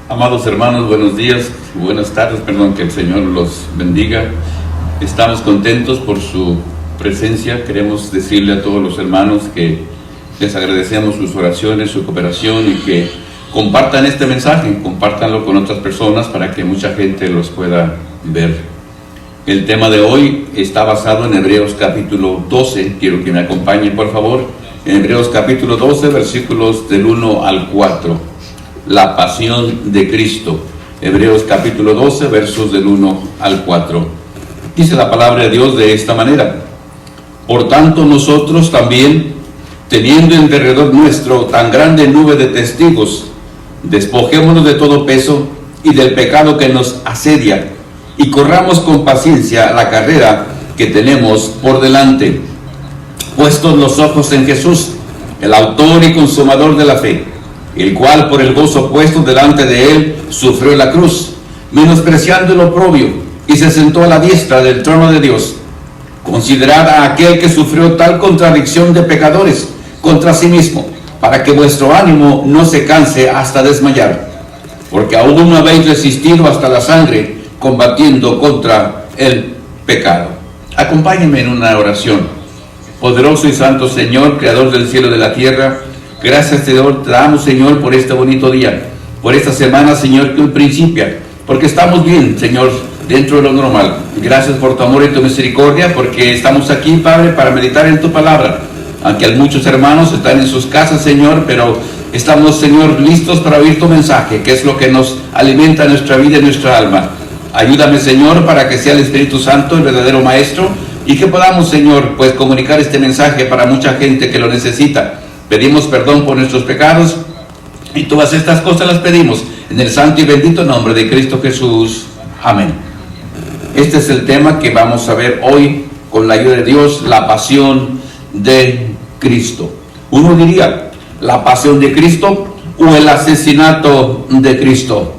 Amados hermanos, buenos días, buenas tardes, que el Señor los bendiga. Estamos contentos por su presencia. Queremos decirle a todos los hermanos que les agradecemos sus oraciones, su cooperación y que compartan este mensaje, compártanlo con otras personas para que mucha gente los pueda ver. El tema de hoy está basado en Hebreos capítulo 12. Quiero que me acompañen, por favor, en Hebreos capítulo 12, versículos del 1 al 4. La pasión de Cristo. Hebreos capítulo 12, versos del 1 al 4. Dice la palabra de Dios de esta manera: Por tanto nosotros también, teniendo en derredor nuestro tan grande nube de testigos, despojémonos de todo peso y del pecado que nos asedia, y corramos con paciencia la carrera que tenemos por delante, puestos los ojos en Jesús, el autor y consumador de la fe, el cual por el gozo puesto delante de él sufrió la cruz, menospreciando el oprobio, y se sentó a la diestra del trono de Dios. Considerad a aquel que sufrió tal contradicción de pecadores contra sí mismo, para que vuestro ánimo no se canse hasta desmayar, porque aún no habéis resistido hasta la sangre, combatiendo contra el pecado. Acompáñenme en una oración. Poderoso y santo Señor, creador del cielo y de la tierra, gracias, Señor, te damos, Señor, por este bonito día, por esta semana, Señor, que hoy principia, porque estamos bien, Señor, dentro de lo normal. Gracias por tu amor y tu misericordia, porque estamos aquí, Padre, para meditar en tu palabra. Aunque muchos hermanos están en sus casas, Señor, pero estamos, Señor, listos para oír tu mensaje, que es lo que nos alimenta nuestra vida y nuestra alma. Ayúdame, Señor, para que sea el Espíritu Santo el verdadero Maestro, y que podamos, Señor, pues comunicar este mensaje para mucha gente que lo necesita. Pedimos perdón por nuestros pecados y todas estas cosas las pedimos en el santo y bendito nombre de Cristo Jesús. Amén. Este es el tema que vamos a ver hoy con la ayuda de Dios, la pasión de Cristo. Uno diría, la pasión de Cristo o el asesinato de Cristo.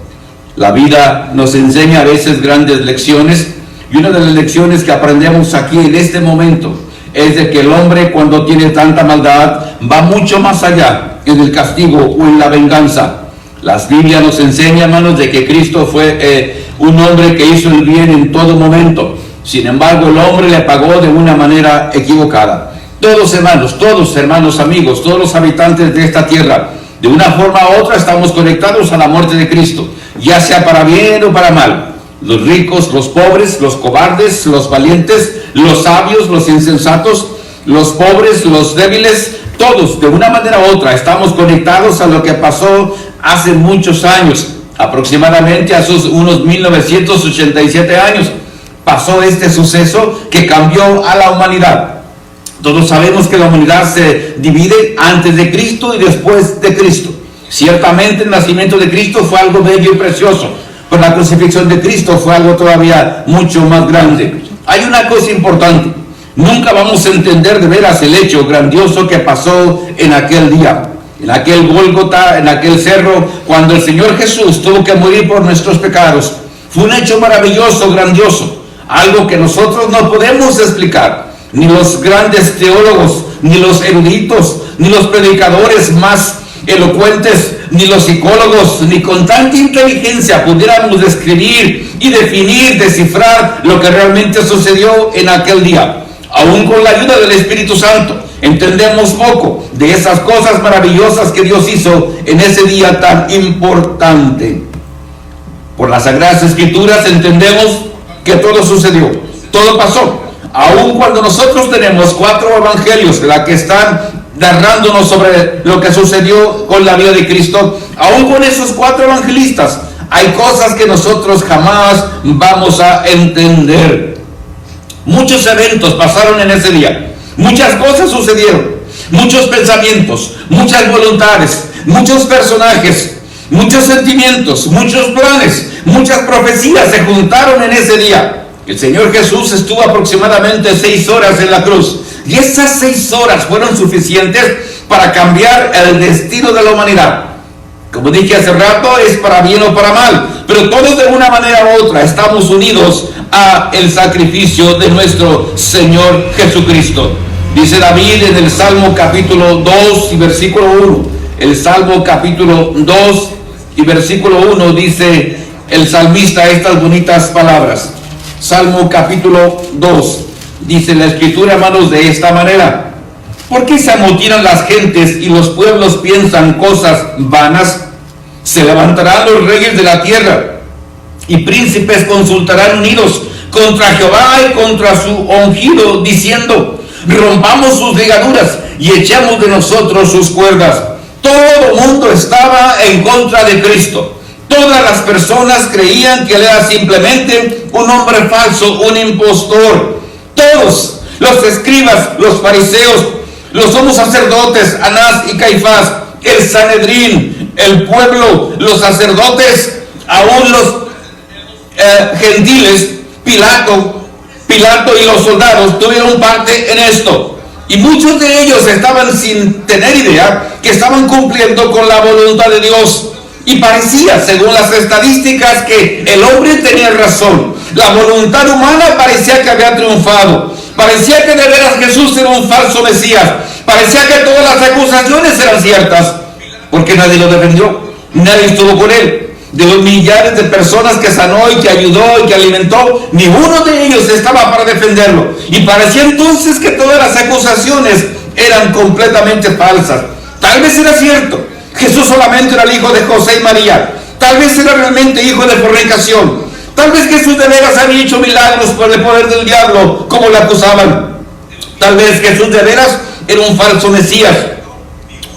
La vida nos enseña a veces grandes lecciones, y una de las lecciones que aprendemos aquí en este momento es de que el hombre, cuando tiene tanta maldad, va mucho más allá en el castigo o en la venganza. La Biblia nos enseña, hermanos, de que Cristo fue un hombre que hizo el bien en todo momento. Sin embargo, el hombre le pagó de una manera equivocada. Todos, hermanos, amigos, todos los habitantes de esta tierra, de una forma u otra estamos conectados a la muerte de Cristo, ya sea para bien o para mal. Los ricos, los pobres, los cobardes, los valientes, los sabios, los insensatos, los pobres, los débiles, todos de una manera u otra estamos conectados a lo que pasó hace muchos años, aproximadamente hace unos 1987 años, pasó este suceso que cambió a la humanidad. Todos sabemos que la humanidad se divide antes de Cristo y después de Cristo. Ciertamente el nacimiento de Cristo fue algo bello y precioso, pero la crucifixión de Cristo fue algo todavía mucho más grande. Hay una cosa importante: nunca vamos a entender de veras el hecho grandioso que pasó en aquel día, en aquel Gólgota, en aquel cerro, cuando el Señor Jesús tuvo que morir por nuestros pecados. Fue un hecho maravilloso, grandioso, algo que nosotros no podemos explicar. Ni los grandes teólogos, ni los eruditos, ni los predicadores más elocuentes, ni los psicólogos, ni con tanta inteligencia pudiéramos describir y definir, descifrar lo que realmente sucedió en aquel día. Aún con la ayuda del Espíritu Santo, entendemos poco de esas cosas maravillosas que Dios hizo en ese día tan importante. Por las Sagradas Escrituras entendemos que todo sucedió, todo pasó. Aún cuando nosotros tenemos 4 evangelios que están narrándonos sobre lo que sucedió con la vida de Cristo, aún con esos 4 evangelistas, hay cosas que nosotros jamás vamos a entender. Muchos eventos pasaron en ese día, muchas cosas sucedieron, muchos pensamientos, muchas voluntades, muchos personajes, muchos sentimientos, muchos planes, muchas profecías se juntaron en ese día. El Señor Jesús estuvo aproximadamente 6 horas en la cruz, y esas 6 horas fueron suficientes para cambiar el destino de la humanidad. Como dije hace rato, es para bien o para mal, pero todos de una manera u otra estamos unidos a el sacrificio de nuestro Señor Jesucristo. Dice David en el Salmo capítulo 2 y versículo 1, el Salmo capítulo 2 y versículo 1 dice el salmista estas bonitas palabras. Salmo capítulo 2, dice la escritura, hermanos, de esta manera: ¿por qué se amotinan las gentes y los pueblos piensan cosas vanas? Se levantarán los reyes de la tierra y príncipes consultarán unidos contra Jehová y contra su ungido, diciendo: rompamos sus ligaduras y echemos de nosotros sus cuerdas. Todo el mundo estaba en contra de Cristo. Todas las personas creían que él era simplemente un hombre falso, un impostor. Todos, los escribas, los fariseos, los sumos sacerdotes, Anás y Caifás, el Sanedrín, el pueblo, los sacerdotes, aún los gentiles, Pilato y los soldados tuvieron parte en esto. Y muchos de ellos estaban sin tener idea que estaban cumpliendo con la voluntad de Dios. Y parecía, según las estadísticas, que el hombre tenía razón. La voluntad humana parecía que había triunfado. Parecía que de veras Jesús era un falso Mesías. Parecía que todas las acusaciones eran ciertas, porque nadie lo defendió, nadie estuvo con él. De los millares de personas que sanó y que ayudó y que alimentó, ninguno de ellos estaba para defenderlo. Y parecía entonces que todas las acusaciones eran completamente falsas. Tal vez era cierto, Jesús solamente era el hijo de José y María. Tal vez era realmente hijo de fornicación. Tal vez Jesús de veras había hecho milagros por el poder del diablo, como le acusaban. Tal vez Jesús de veras era un falso Mesías.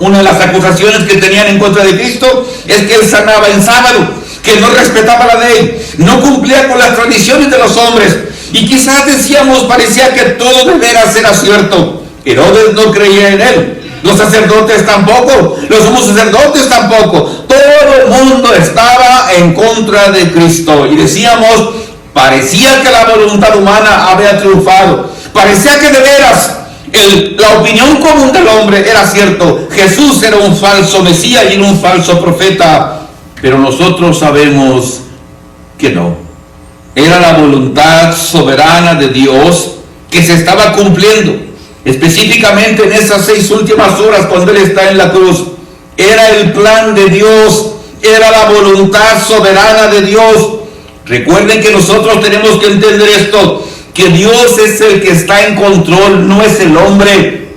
Una de las acusaciones que tenían en contra de Cristo es que él sanaba en sábado, que no respetaba la ley, no cumplía con las tradiciones de los hombres. Y quizás decíamos, parecía que todo de veras era cierto. Herodes no creía en él, los sacerdotes tampoco, los sumos sacerdotes tampoco. Todo el mundo estaba en contra de Cristo. Y decíamos, parecía que la voluntad humana había triunfado. Parecía que de veras la opinión común del hombre era cierto. Jesús era un falso Mesías y un falso profeta. Pero nosotros sabemos que no. Era la voluntad soberana de Dios que se estaba cumpliendo. Específicamente en esas 6 últimas horas cuando Él está en la cruz. Era el plan de Dios. Era la voluntad soberana de Dios. Recuerden que nosotros tenemos que entender esto, que Dios es el que está en control, no es el hombre.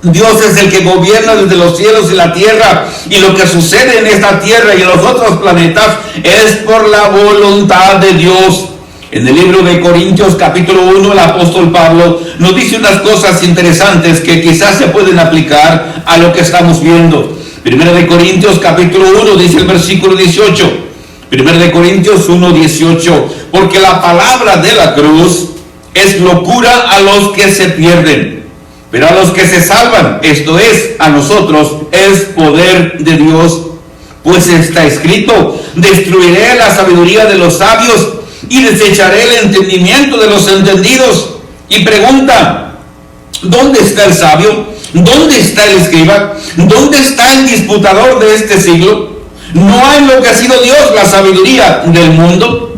Dios es el que gobierna desde los cielos y la tierra, y lo que sucede en esta tierra y en los otros planetas es por la voluntad de Dios. En el libro de Corintios capítulo 1, el apóstol Pablo nos dice unas cosas interesantes que quizás se pueden aplicar a lo que estamos viendo. Primero de Corintios capítulo 1 dice el versículo 18. Primero de Corintios 1, 18. Porque la palabra de la cruz es locura a los que se pierden, pero a los que se salvan, esto es, a nosotros, es poder de Dios. Pues está escrito: destruiré la sabiduría de los sabios y desecharé el entendimiento de los entendidos. Y pregunta: ¿dónde está el sabio? ¿Dónde está el escriba? ¿Dónde está el disputador de este siglo? ¿No ha enloquecido Dios la sabiduría del mundo?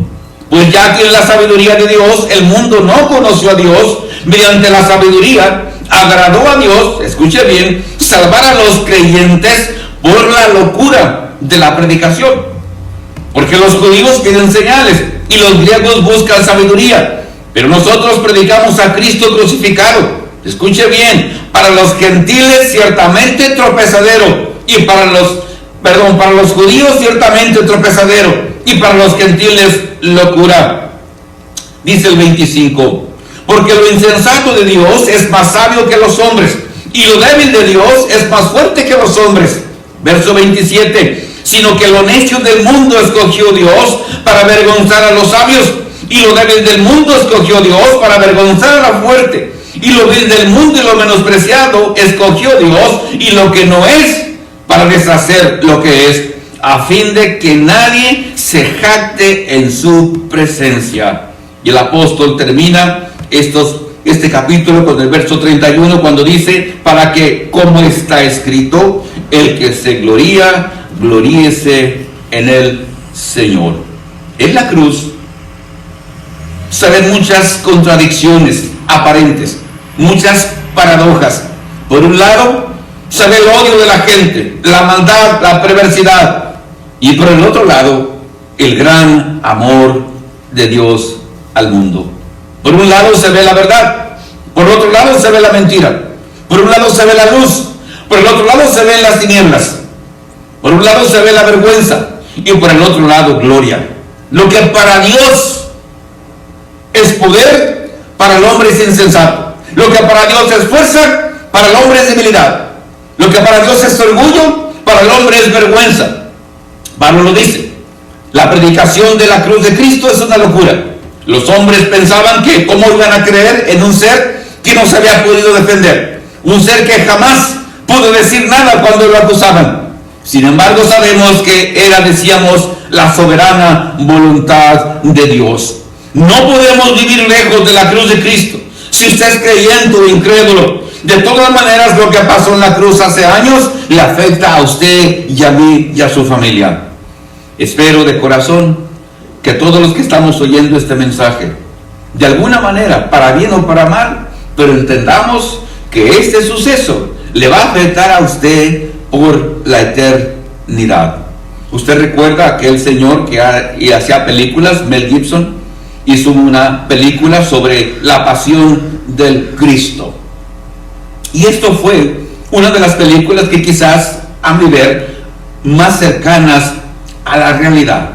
Pues ya que en la sabiduría de Dios el mundo no conoció a Dios, mediante la sabiduría agradó a Dios, escuche bien, salvar a los creyentes por la locura de la predicación. Porque los judíos piden señales y los griegos buscan sabiduría, pero nosotros predicamos a Cristo crucificado. Escuche bien, para los gentiles ciertamente tropezadero, y para los judíos ciertamente tropezadero, y para los gentiles locura. Dice el 25: porque lo insensato de Dios es más sabio que los hombres, y lo débil de Dios es más fuerte que los hombres. Verso 27: sino que lo necio del mundo escogió Dios para avergonzar a los sabios, y lo débil del mundo escogió Dios para avergonzar a la fuerte, y lo vil del mundo y lo menospreciado escogió Dios, y lo que no es, para deshacer lo que es, a fin de que nadie se jacte en su presencia. Y el apóstol termina este capítulo con el verso 31, cuando dice: para que, como está escrito, el que se gloría, gloríese en el Señor. En la cruz se ven muchas contradicciones aparentes, muchas paradojas. Por un lado, se ve el odio de la gente, la maldad, la perversidad. Y por el otro lado, el gran amor de Dios al mundo. Por un lado se ve la verdad, por otro lado se ve la mentira, por un lado se ve la luz, por el otro lado se ven las tinieblas, por un lado se ve la vergüenza y por el otro lado gloria. Lo que para Dios es poder, para el hombre es insensato. Lo que para Dios es fuerza, para el hombre es debilidad. Lo que para Dios es orgullo, para el hombre es vergüenza. Pablo lo dice: la predicación de la cruz de Cristo es una locura. Los hombres pensaban que cómo iban a creer en un ser que no se había podido defender, un ser que jamás pudo decir nada cuando lo acusaban. Sin embargo, sabemos que era, decíamos, la soberana voluntad de Dios. No podemos vivir lejos de la cruz de Cristo. Si usted es creyente o incrédulo, de todas maneras lo que pasó en la cruz hace años le afecta a usted y a mí y a su familia. Espero de corazón que todos los que estamos oyendo este mensaje, de alguna manera, para bien o para mal, pero entendamos que este suceso le va a afectar a usted por la eternidad. Usted recuerda a aquel señor que hacía películas, Mel Gibson, hizo una película sobre la pasión del Cristo. Y esto fue una de las películas que quizás, a mi ver, más cercanas a la realidad.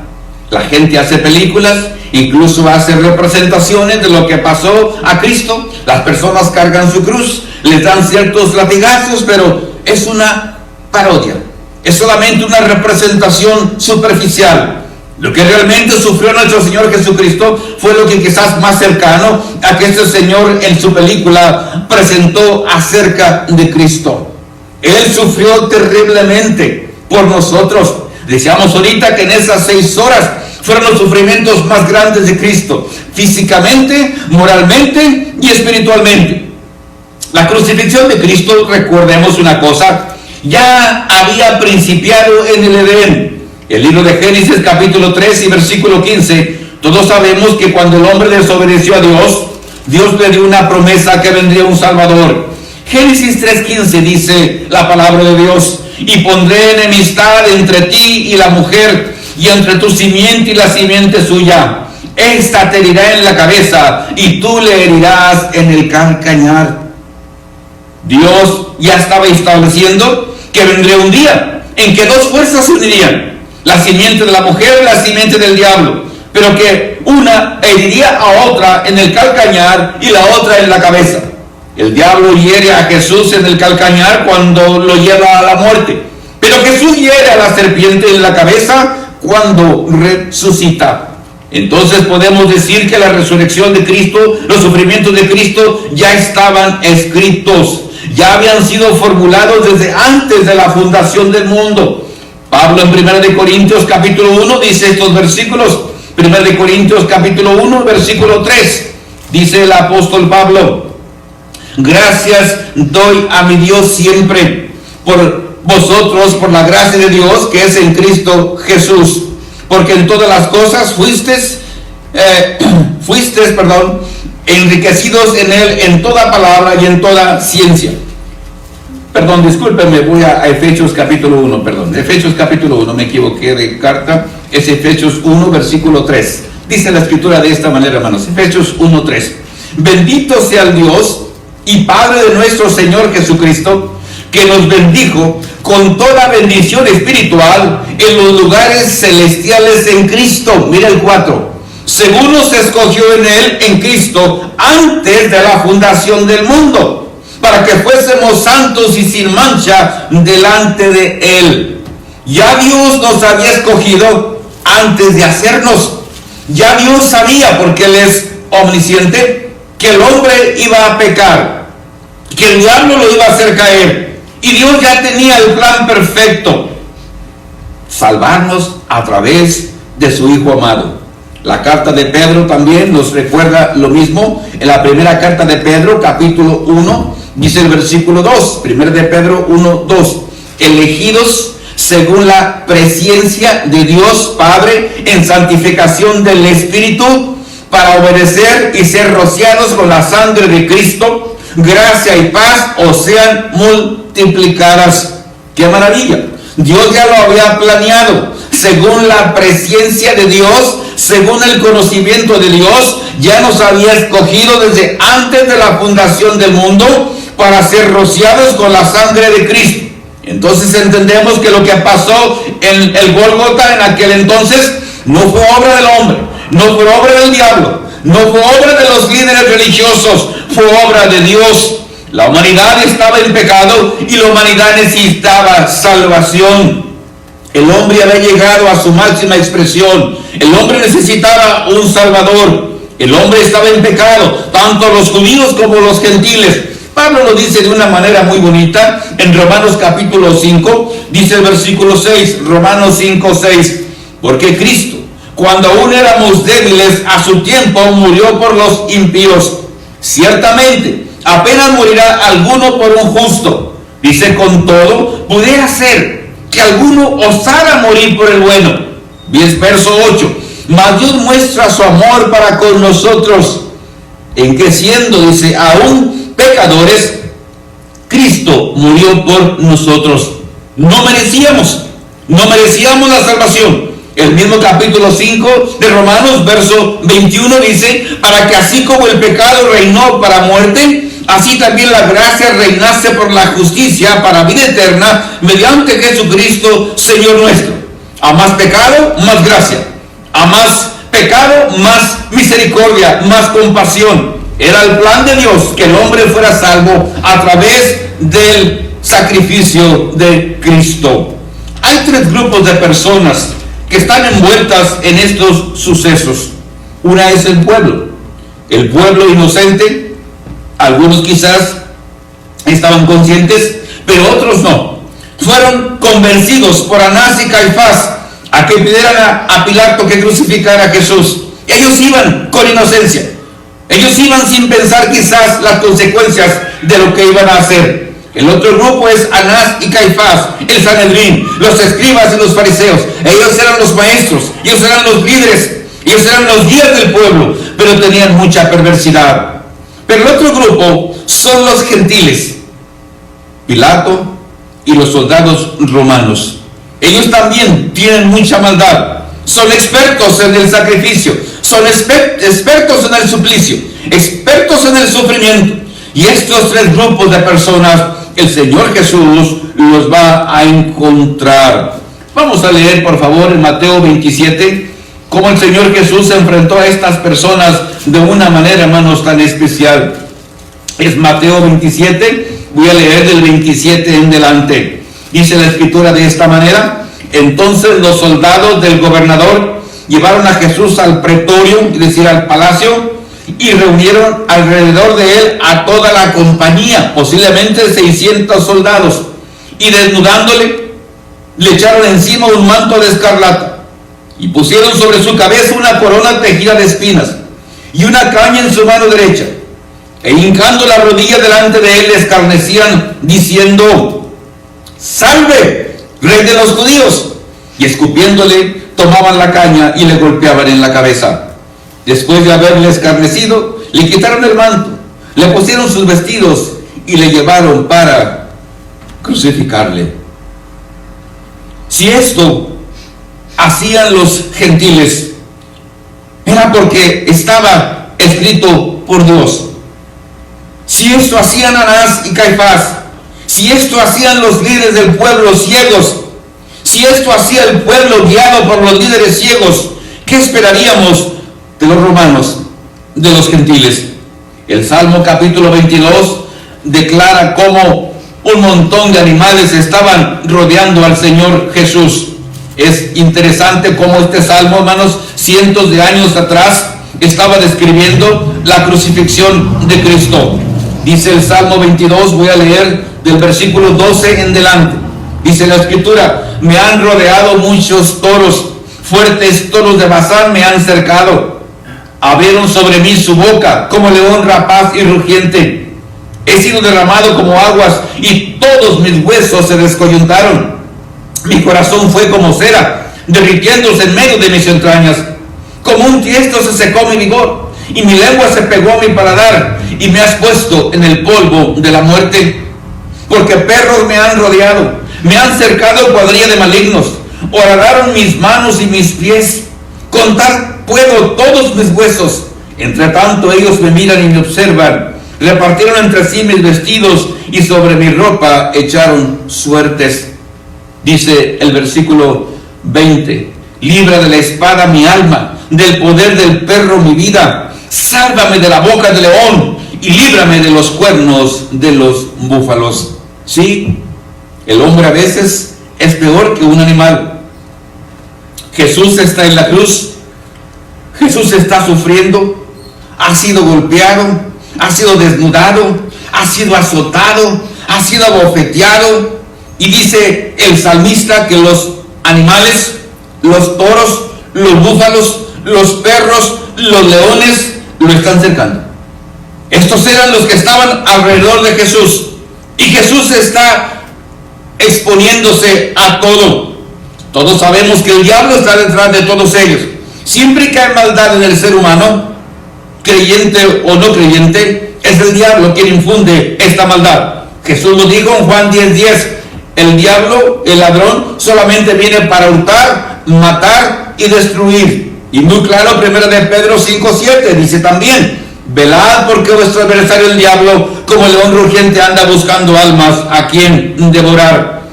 La gente hace películas, incluso hace representaciones de lo que pasó a Cristo. Las personas cargan su cruz, les dan ciertos latigazos, pero es una parodia. Es solamente una representación superficial. Lo que realmente sufrió nuestro Señor Jesucristo fue lo que quizás más cercano a que este Señor en su película presentó acerca de Cristo. Él sufrió terriblemente por nosotros. Decíamos ahorita que en esas 6 horas fueron los sufrimientos más grandes de Cristo, físicamente, moralmente y espiritualmente. La crucifixión de Cristo, recordemos una cosa, ya había principiado en el Edén. El libro de Génesis capítulo 3 y versículo 15, todos sabemos que cuando el hombre desobedeció a Dios, Dios le dio una promesa que vendría un Salvador. Génesis 3:15 dice la palabra de Dios: y pondré enemistad entre ti y la mujer, y entre tu simiente y la simiente suya. Esta te herirá en la cabeza, y tú le herirás en el calcañar. Dios ya estaba estableciendo que vendría un día en que 2 fuerzas se unirían: la simiente de la mujer y la simiente del diablo, pero que una heriría a otra en el calcañar y la otra en la cabeza. El diablo hiere a Jesús en el calcañar cuando lo lleva a la muerte, pero Jesús hiere a la serpiente en la cabeza cuando resucita. Entonces podemos decir que la resurrección de Cristo, los sufrimientos de Cristo ya estaban escritos, ya habían sido formulados desde antes de la fundación del mundo. Pablo en 1 Corintios capítulo 1 dice estos versículos. 1 Corintios capítulo 1 versículo 3 dice el apóstol Pablo: gracias doy a mi Dios siempre por vosotros, por la gracia de Dios que es en Cristo Jesús, porque en todas las cosas fuisteis enriquecidos en él, en toda palabra y en toda ciencia. Perdón, discúlpenme, voy a Efesios capítulo 1, Efesios capítulo 1, me equivoqué de carta, es Efesios 1, versículo 3. Dice la escritura de esta manera, hermanos, Efesios 1, 3. Bendito sea el Dios y Padre de nuestro Señor Jesucristo, que nos bendijo con toda bendición espiritual en los lugares celestiales en Cristo. Mira el 4. Según nos escogió en él, en Cristo, antes de la fundación del mundo, para que fuésemos santos y sin mancha delante de él. Ya Dios nos había escogido antes de hacernos. Ya Dios sabía, porque él es omnisciente, que el hombre iba a pecar, que el diablo lo iba a hacer caer. Y Dios ya tenía el plan perfecto: salvarnos a través de su Hijo amado. La carta de Pedro también nos recuerda lo mismo. En la primera carta de Pedro, capítulo 1, dice el versículo 2, 1 de Pedro 1, 2, elegidos según la presciencia de Dios Padre en santificación del Espíritu, para obedecer y ser rociados con la sangre de Cristo, gracia y paz os sean multiplicadas. ¡Qué maravilla! Dios ya lo había planeado. según la presencia de Dios, según el conocimiento de Dios, ya nos había escogido desde antes de la fundación del mundo para ser rociados con la sangre de Cristo. Entonces entendemos que lo que pasó en el Gólgota en aquel entonces no fue obra del hombre, no fue obra del diablo, no fue obra de los líderes religiosos, fue obra de Dios. La humanidad estaba en pecado y la humanidad necesitaba salvación. El hombre había llegado a su máxima expresión. El hombre necesitaba un salvador. El hombre estaba en pecado, tanto los judíos como los gentiles. Pablo lo dice de una manera muy bonita en Romanos capítulo 5, dice el versículo 6, Romanos 5, 6, porque Cristo, cuando aún éramos débiles, a su tiempo murió por los impíos. Ciertamente, apenas morirá alguno por un justo. Dice, con todo, pudiera ser que alguno osara morir por el bueno. Verso 8, mas Dios muestra su amor para con nosotros, en que siendo, dice, aún pecadores, Cristo murió por nosotros. No merecíamos la salvación. El mismo capítulo 5 de Romanos, verso 21 dice, para que así como el pecado reinó para muerte, así también la gracia reinase por la justicia para vida eterna, mediante Jesucristo, Señor nuestro. A más pecado, más gracia. A más pecado, más misericordia, más compasión. Era el plan de Dios que el hombre fuera salvo a través del sacrificio de Cristo. Hay tres grupos de personas que están envueltas en estos sucesos. Una es el pueblo inocente. Algunos quizás estaban conscientes, pero otros no. Fueron convencidos por Anás y Caifás a que pidieran a Pilato que crucificara a Jesús. Ellos iban con inocencia. Ellos iban sin pensar quizás las consecuencias de lo que iban a hacer. El otro grupo es Anás y Caifás, el Sanedrín, los escribas y los fariseos. Ellos eran los maestros, ellos eran los líderes, ellos eran los guías del pueblo, pero tenían mucha perversidad. Pero el otro grupo son los gentiles, Pilato y los soldados romanos. Ellos también tienen mucha maldad. Son expertos en el sacrificio, son expertos en el suplicio, expertos en el sufrimiento. Y estos tres grupos de personas, el Señor Jesús los va a encontrar. Vamos a leer, por favor, en Mateo 27, cómo el Señor Jesús se enfrentó a estas personas de una manera, hermanos, tan especial. Es Mateo 27, voy a leer del 27 en delante. Dice la Escritura de esta manera: entonces los soldados del gobernador llevaron a Jesús al pretorio, es decir, al palacio, y reunieron alrededor de él a toda la compañía, posiblemente 600 soldados, y desnudándole, le echaron encima un manto de escarlata, y pusieron sobre su cabeza una corona tejida de espinas, y una caña en su mano derecha, e hincando la rodilla delante de él, le escarnecían, diciendo: ¡salve, rey de los judíos! Y escupiéndole, tomaban la caña y le golpeaban en la cabeza. Después de haberle escarnecido, le quitaron el manto, le pusieron sus vestidos y le llevaron para crucificarle. Si esto hacían los gentiles, era porque estaba escrito por Dios. Si esto hacían Anás y Caifás, si esto hacían los líderes del pueblo ciegos, si esto hacía el pueblo guiado por los líderes ciegos, ¿qué esperaríamos de los romanos, de los gentiles? El Salmo capítulo 22 declara cómo un montón de animales estaban rodeando al Señor Jesús. Es interesante cómo este salmo, hermanos, cientos de años atrás, estaba describiendo la crucifixión de Cristo. Dice el Salmo 22, voy a leer del versículo 12 en delante. Dice la Escritura: me han rodeado muchos toros, fuertes toros de Basán me han cercado. Abrieron sobre mí su boca como león rapaz y rugiente. He sido derramado como aguas y todos mis huesos se descoyuntaron. Mi corazón fue como cera, derritiéndose en medio de mis entrañas. Como un tiesto se secó mi vigor, y mi lengua se pegó a mi paladar, y me has puesto en el polvo de la muerte. Porque perros me han rodeado, me han cercado cuadrilla de malignos. Horadaron mis manos y mis pies. Contar puedo todos mis huesos. Entre tanto ellos me miran y me observan. Repartieron entre sí mis vestidos y sobre mi ropa echaron suertes. Dice el versículo 20: libra de la espada mi alma, del poder del perro mi vida. Sálvame de la boca del león y líbrame de los cuernos de los búfalos. Sí, el hombre a veces es peor que un animal. Jesús está en la cruz. Jesús está sufriendo. Ha sido golpeado, ha sido desnudado, ha sido azotado, ha sido abofeteado. Y dice el salmista que los animales, los toros, los búfalos, los perros, los leones lo están cercando. Estos eran los que estaban alrededor de Jesús. Y Jesús está exponiéndose a todo. Todos sabemos que el diablo está detrás de todos ellos. Siempre que hay maldad en el ser humano, creyente o no creyente, es el diablo quien infunde esta maldad. Jesús lo dijo en Juan 10:10. El diablo, el ladrón, solamente viene para hurtar, matar y destruir. Y muy claro, 1 de Pedro 5:7 dice también: velad, porque vuestro adversario el diablo, como león rugiente, anda buscando almas a quien devorar.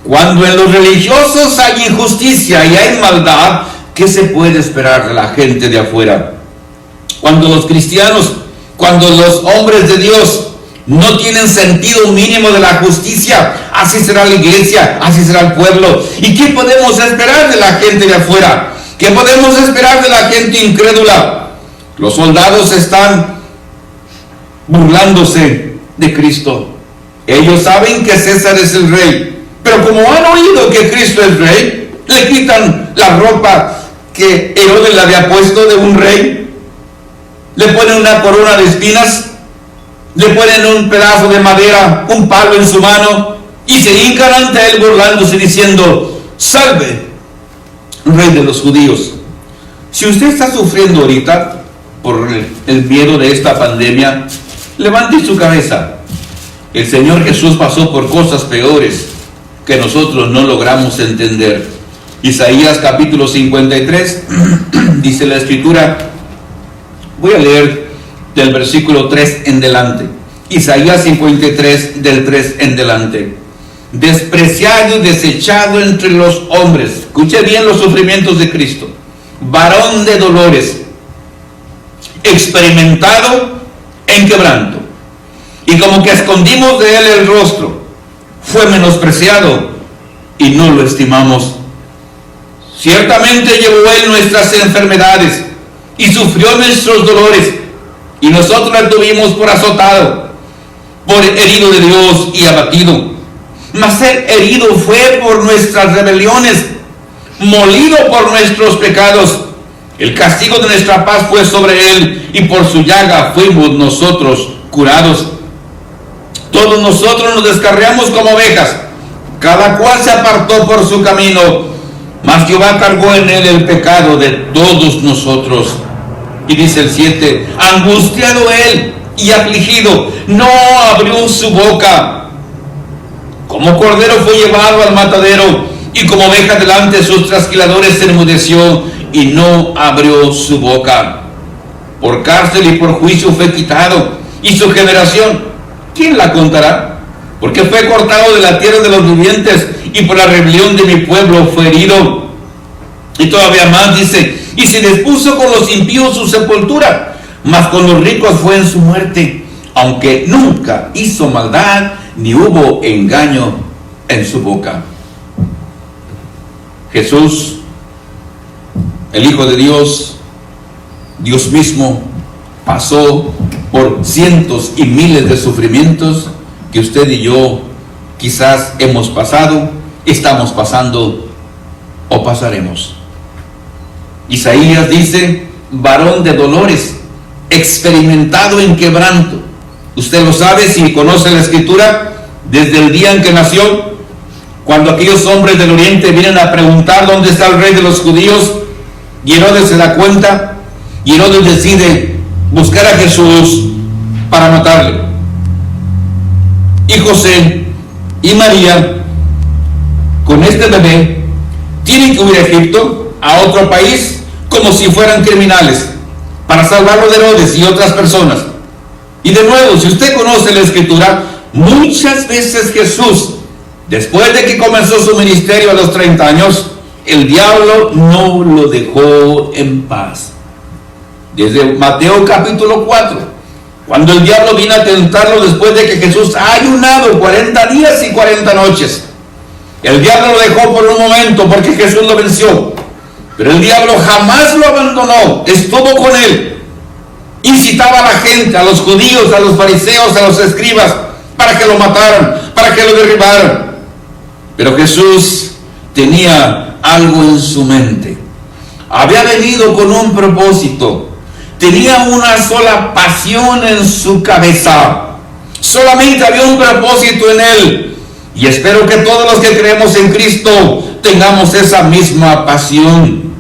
Cuando en los religiosos hay injusticia y hay maldad, ¿qué se puede esperar de la gente de afuera? Cuando los cristianos, cuando los hombres de Dios no tienen sentido mínimo de la justicia, así será la iglesia, así será el pueblo. ¿Y qué podemos esperar de la gente de afuera? ¿Qué podemos esperar de la gente incrédula? Los soldados están burlándose de Cristo. Ellos saben que César es el rey, pero como han oído que Cristo es rey, le quitan la ropa que Herodes le había puesto de un rey, le ponen una corona de espinas, le ponen un pedazo de madera, un palo en su mano, y se hincan ante él burlándose, diciendo: salve, rey de los judíos. Si usted está sufriendo ahorita por el miedo de esta pandemia, levante su cabeza. El Señor Jesús pasó por cosas peores que nosotros no logramos entender. Isaías capítulo 53, dice la Escritura, voy a leer del versículo 3 en delante. Isaías 53, del 3 en delante. Despreciado y desechado entre los hombres. Escuche bien los sufrimientos de Cristo. Varón de dolores, experimentado en quebranto, y como que escondimos de él el rostro. Fue menospreciado y no lo estimamos. Ciertamente llevó él nuestras enfermedades y sufrió nuestros dolores, y nosotros lo tuvimos por azotado, por herido de Dios y abatido. Mas él herido fue por nuestras rebeliones, molido por nuestros pecados. El castigo de nuestra paz fue sobre él, y por su llaga fuimos nosotros curados. Todos nosotros nos descarriamos como ovejas, cada cual se apartó por su camino, mas Jehová cargó en él el pecado de todos nosotros. Y dice el 7, angustiado él y afligido, no abrió su boca. Como cordero fue llevado al matadero, y como oveja delante de sus trasquiladores se enmudeció, y no abrió su boca. Por cárcel y por juicio fue quitado, y su generación, ¿quién la contará? Porque fue cortado de la tierra de los vivientes, y por la rebelión de mi pueblo fue herido. Y todavía más dice, y se dispuso con los impíos su sepultura, mas con los ricos fue en su muerte, aunque nunca hizo maldad, ni hubo engaño en su boca. Jesús, el Hijo de Dios, Dios mismo, pasó por cientos y miles de sufrimientos que usted y yo quizás hemos pasado, estamos pasando o pasaremos. Isaías dice, varón de dolores, experimentado en quebranto. Usted lo sabe si conoce la Escritura, desde el día en que nació, cuando aquellos hombres del oriente vienen a preguntar dónde está el rey de los judíos, y Herodes se da cuenta, y Herodes decide buscar a Jesús para matarle. Y José y María, con este bebé, Tienen que huir a Egipto, a otro país, como si fueran criminales, para salvarlo de Herodes y otras personas. Y de nuevo, si usted conoce la Escritura, muchas veces Jesús, después de que comenzó su ministerio a los 30 años, el diablo no lo dejó en paz. Desde Mateo capítulo 4, cuando el diablo vino a tentarlo después de que Jesús ha ayunado 40 días y 40 noches. El diablo lo dejó por un momento porque Jesús lo venció. Pero el diablo jamás lo abandonó, estuvo con él. Incitaba a la gente, a los judíos, a los fariseos, a los escribas, para que lo mataran, para que lo derribaran. Pero Jesús tenía algo en su mente. Había venido con un propósito. Tenía una sola pasión en su cabeza. Solamente había un propósito en él. Y espero que todos los que creemos en Cristo tengamos esa misma pasión.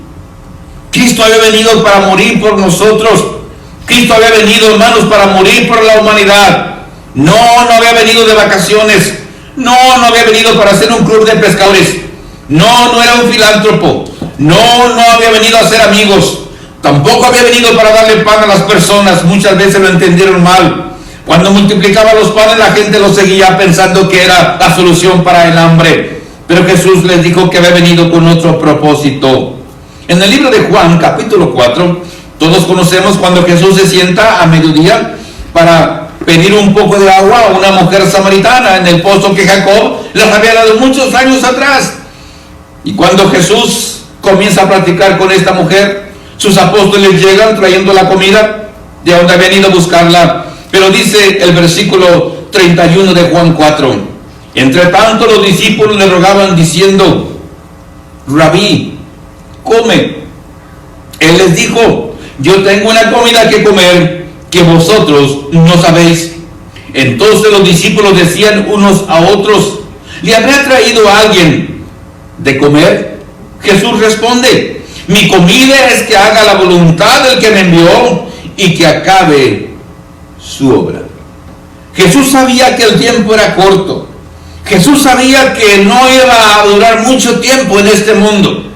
Cristo había venido para morir por nosotros. Cristo había venido, hermanos, para morir por la humanidad. No había venido de vacaciones. No había venido para hacer un club de pescadores. No era un filántropo. No había venido a hacer amigos. Tampoco había venido para darle pan a las personas. Muchas veces lo entendieron mal. Cuando multiplicaba los panes, la gente lo seguía pensando que era la solución para el hambre. Pero Jesús les dijo que había venido con otro propósito. En el libro de Juan, capítulo 4, todos conocemos cuando Jesús se sienta a mediodía para pedir un poco de agua a una mujer samaritana en el pozo que Jacob les había dado muchos años atrás. Y cuando Jesús comienza a platicar con esta mujer, sus apóstoles llegan trayendo la comida de donde habían ido a buscarla. Pero dice el versículo 31 de Juan 4: entre tanto los discípulos le rogaban diciendo: Rabí, come. Él les dijo: yo tengo una comida que comer que vosotros no sabéis. Entonces los discípulos decían unos a otros: ¿le habrá traído a alguien de comer? Jesús responde: mi comida es que haga la voluntad del que me envió y que acabe su obra. Jesús sabía que el tiempo era corto. Jesús sabía que no iba a durar mucho tiempo en este mundo.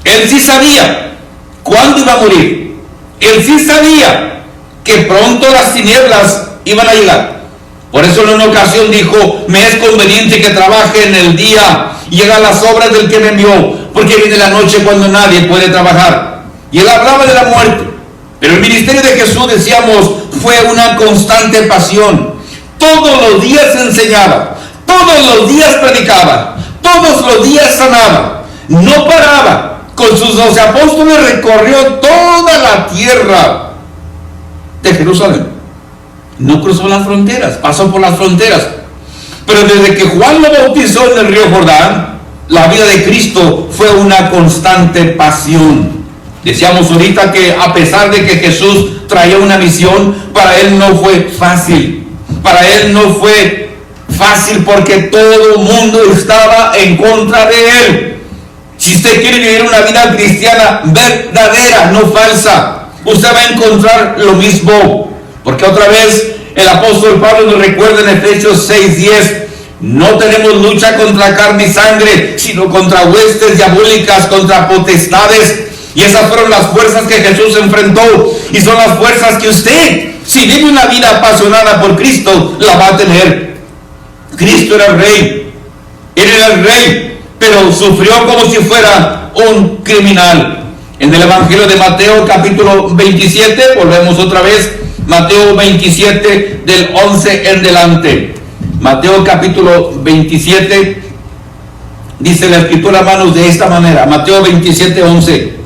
Él sí sabía cuándo iba a morir. Él sí sabía que pronto las tinieblas iban a llegar. Por eso en una ocasión dijo: me es conveniente que trabaje en el día y haga las obras del que me envió, porque viene la noche cuando nadie puede trabajar. Y él hablaba de la muerte. Pero el ministerio de Jesús, decíamos, fue una constante pasión. Todos los días enseñaba, todos los días predicaba, todos los días sanaba, no paraba. Con sus 12 apóstoles recorrió toda la tierra de Jerusalén. No cruzó las fronteras, pasó por las fronteras. Pero desde que Juan lo bautizó en el río Jordán, la vida de Cristo fue una constante pasión. Decíamos ahorita que a pesar de que Jesús traía una misión, para él no fue fácil. Para él no fue fácil porque todo el mundo estaba en contra de él. Si usted quiere vivir una vida cristiana verdadera, no falsa, usted va a encontrar lo mismo. Porque otra vez el apóstol Pablo nos recuerda en Efesios 6:10: no tenemos lucha contra carne y sangre, sino contra huestes diabólicas, contra potestades. Y esas fueron las fuerzas que Jesús enfrentó. Y son las fuerzas que usted, si vive una vida apasionada por Cristo, la va a tener. Cristo era el rey. Él era el rey, pero sufrió como si fuera un criminal. En el Evangelio de Mateo capítulo 27, volvemos otra vez, Mateo 27 del 11 en delante. Mateo capítulo 27, dice la escritura, hermanos, de esta manera. Mateo 27, 11.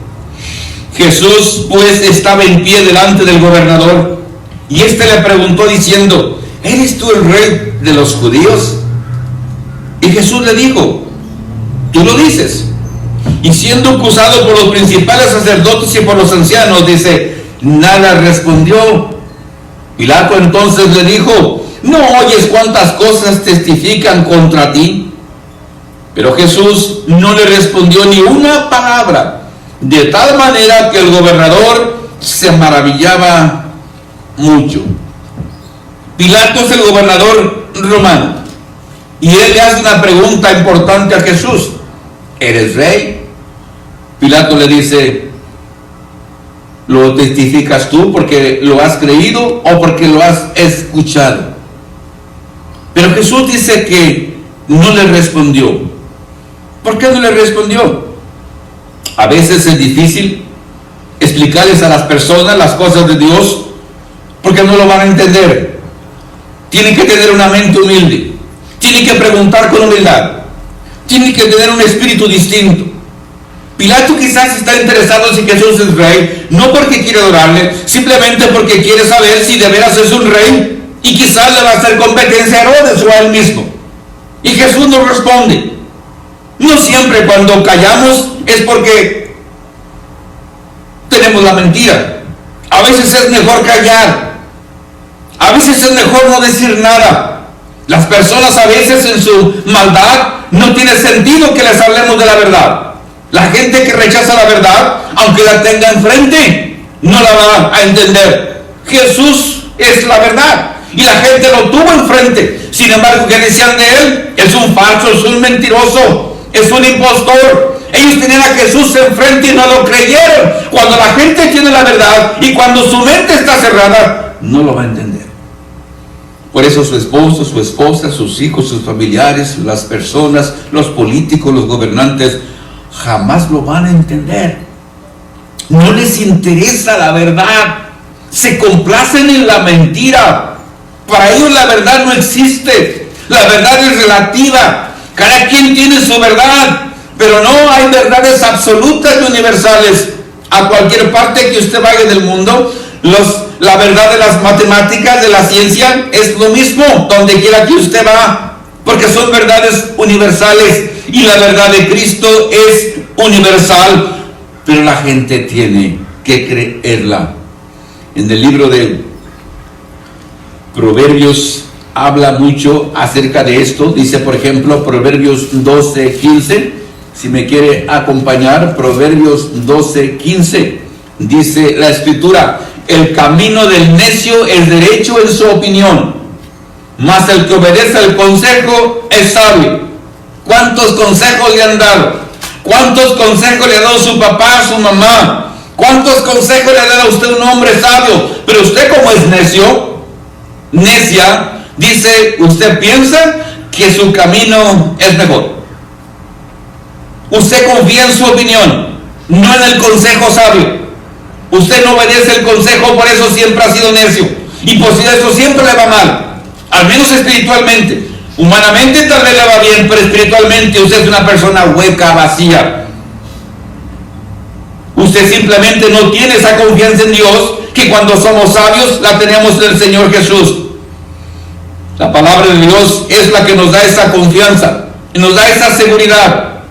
Jesús pues estaba en pie delante del gobernador, y éste le preguntó diciendo: ¿eres tú el rey de los judíos? Y Jesús le dijo: tú lo dices. Y siendo acusado por los principales sacerdotes y por los ancianos, dice, nada respondió. Pilato entonces le dijo: ¿no oyes cuántas cosas testifican contra ti? Pero Jesús no le respondió ni una palabra, de tal manera que el gobernador se maravillaba mucho. Pilato es el gobernador romano, y él le hace una pregunta importante a Jesús. ¿eres rey? Pilato le dice, ¿lo testificas tú porque lo has creído o porque lo has escuchado? Pero Jesús dice que no le respondió. ¿Por qué no le respondió? A veces es difícil explicarles a las personas las cosas de Dios porque no lo van a entender. Tienen que tener una mente humilde, tienen que preguntar con humildad, tienen que tener un espíritu distinto. Pilato quizás está interesado en si Jesús es rey, no porque quiere adorarle, simplemente porque quiere saber si de veras es un rey, y quizás le va a hacer competencia a Herodes o a él mismo. Y Jesús nos responde. No siempre cuando callamos es porque tenemos la mentira. A veces es mejor callar. A veces es mejor no decir nada. Las personas a veces en su maldad no tiene sentido que les hablemos de la verdad. La gente que rechaza la verdad, aunque la tenga enfrente, no la va a entender. Jesús es la verdad y la gente lo tuvo enfrente. Sin embargo, ¿qué decían de él? Es un falso, es un mentiroso, es un impostor. Ellos tenían a Jesús enfrente y no lo creyeron. Cuando la gente tiene la verdad y cuando su mente está cerrada, no lo va a entender. Por eso su esposo, su esposa, sus hijos, sus familiares, las personas, los políticos, los gobernantes, jamás lo van a entender. No les interesa la verdad. Se complacen en la mentira. Para ellos la verdad no existe. La verdad es relativa. Cada quien tiene su verdad. Pero no hay verdades absolutas y universales. A cualquier parte que usted vaya del mundo, la verdad de las matemáticas, de la ciencia, es lo mismo donde quiera que usted va. Porque son verdades universales. Y la verdad de Cristo es universal, pero la gente tiene que creerla. En el libro de Proverbios habla mucho acerca de esto. Dice, por ejemplo, Proverbios 12:15. Si me quiere acompañar, Proverbios 12:15. Dice la Escritura: el camino del necio es derecho en su opinión, mas el que obedece al consejo es sabio. ¿Cuántos consejos le han dado? ¿Cuántos consejos le ha dado su papá, su mamá? ¿Cuántos consejos le ha dado a usted un hombre sabio? Pero usted, como es necio, necia, dice, usted piensa que su camino es mejor. Usted confía en su opinión, no en el consejo sabio. Usted no obedece el consejo, por eso siempre ha sido necio. Y por eso siempre le va mal, al menos espiritualmente. Humanamente tal vez le va bien, pero espiritualmente usted es una persona hueca, vacía. Usted simplemente no tiene esa confianza en Dios que cuando somos sabios la tenemos en el Señor Jesús. La palabra de Dios es la que nos da esa confianza y nos da esa seguridad.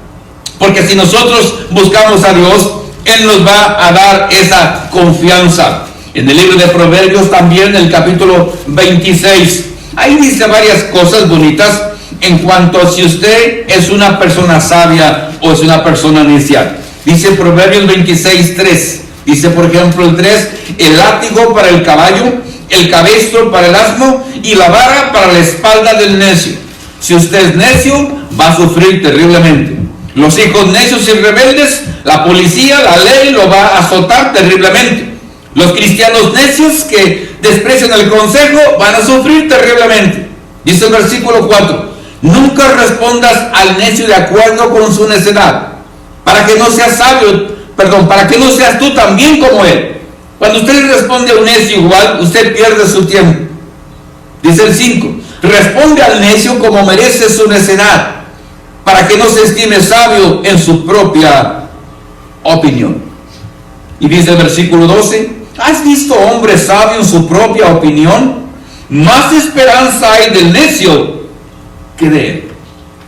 Porque si nosotros buscamos a Dios, Él nos va a dar esa confianza. En el libro de Proverbios también, el capítulo 26, ahí dice varias cosas bonitas en cuanto a si usted es una persona sabia o es una persona necia. Dice Proverbios 26:3. Dice, por ejemplo, el 3, el látigo para el caballo, el cabestro para el asno y la vara para la espalda del necio. Si usted es necio, va a sufrir terriblemente. Los hijos necios y rebeldes, la policía, la ley lo va a azotar terriblemente. Los cristianos necios que desprecian el consejo van a sufrir terriblemente. Dice el versículo 4, nunca respondas al necio de acuerdo con su necedad, para que no seas para que no seas tú también como él. Cuando usted le responde a un necio igual, usted pierde su tiempo. Dice el 5, responde al necio como merece su necedad, para que no se estime sabio en su propia opinión. Y dice el versículo 12, ¿has visto hombre sabio en su propia opinión? Más esperanza hay del necio que de él.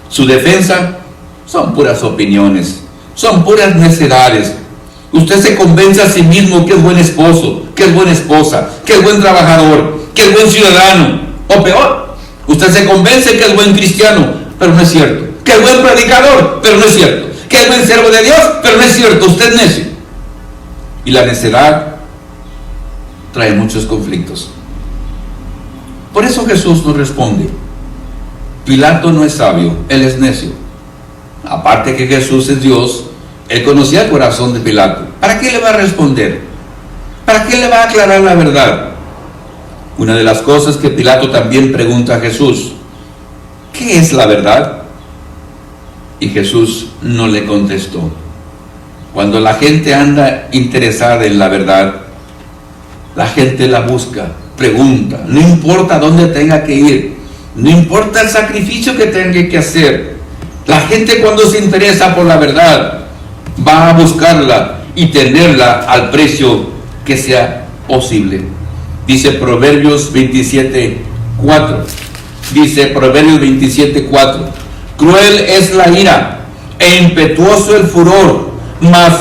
Su defensa son puras opiniones, son puras necedades. Usted se convence a sí mismo que es buen esposo, que es buena esposa, que es buen trabajador, que es buen ciudadano, o peor, usted se convence que es buen cristiano, pero no es cierto, que es buen predicador, pero no es cierto, que es buen siervo de Dios, pero no es cierto, usted es necio. Y la necedad trae muchos conflictos. Por eso Jesús nos responde, Pilato no es sabio, él es necio. Aparte que Jesús es Dios, Él conocía el corazón de Pilato. ¿Para qué le va a responder? ¿Para qué le va a aclarar la verdad? Una de las cosas que Pilato también pregunta a Jesús: ¿qué es la verdad? Y Jesús no le contestó. Cuando la gente anda interesada en la verdad, la gente la busca, pregunta, no importa dónde tenga que ir, no importa el sacrificio que tenga que hacer. La gente, cuando se interesa por la verdad, va a buscarla y tenerla al precio que sea posible. Dice Proverbios 27:4. Dice Proverbios 27:4. Cruel es la ira e impetuoso el furor, mas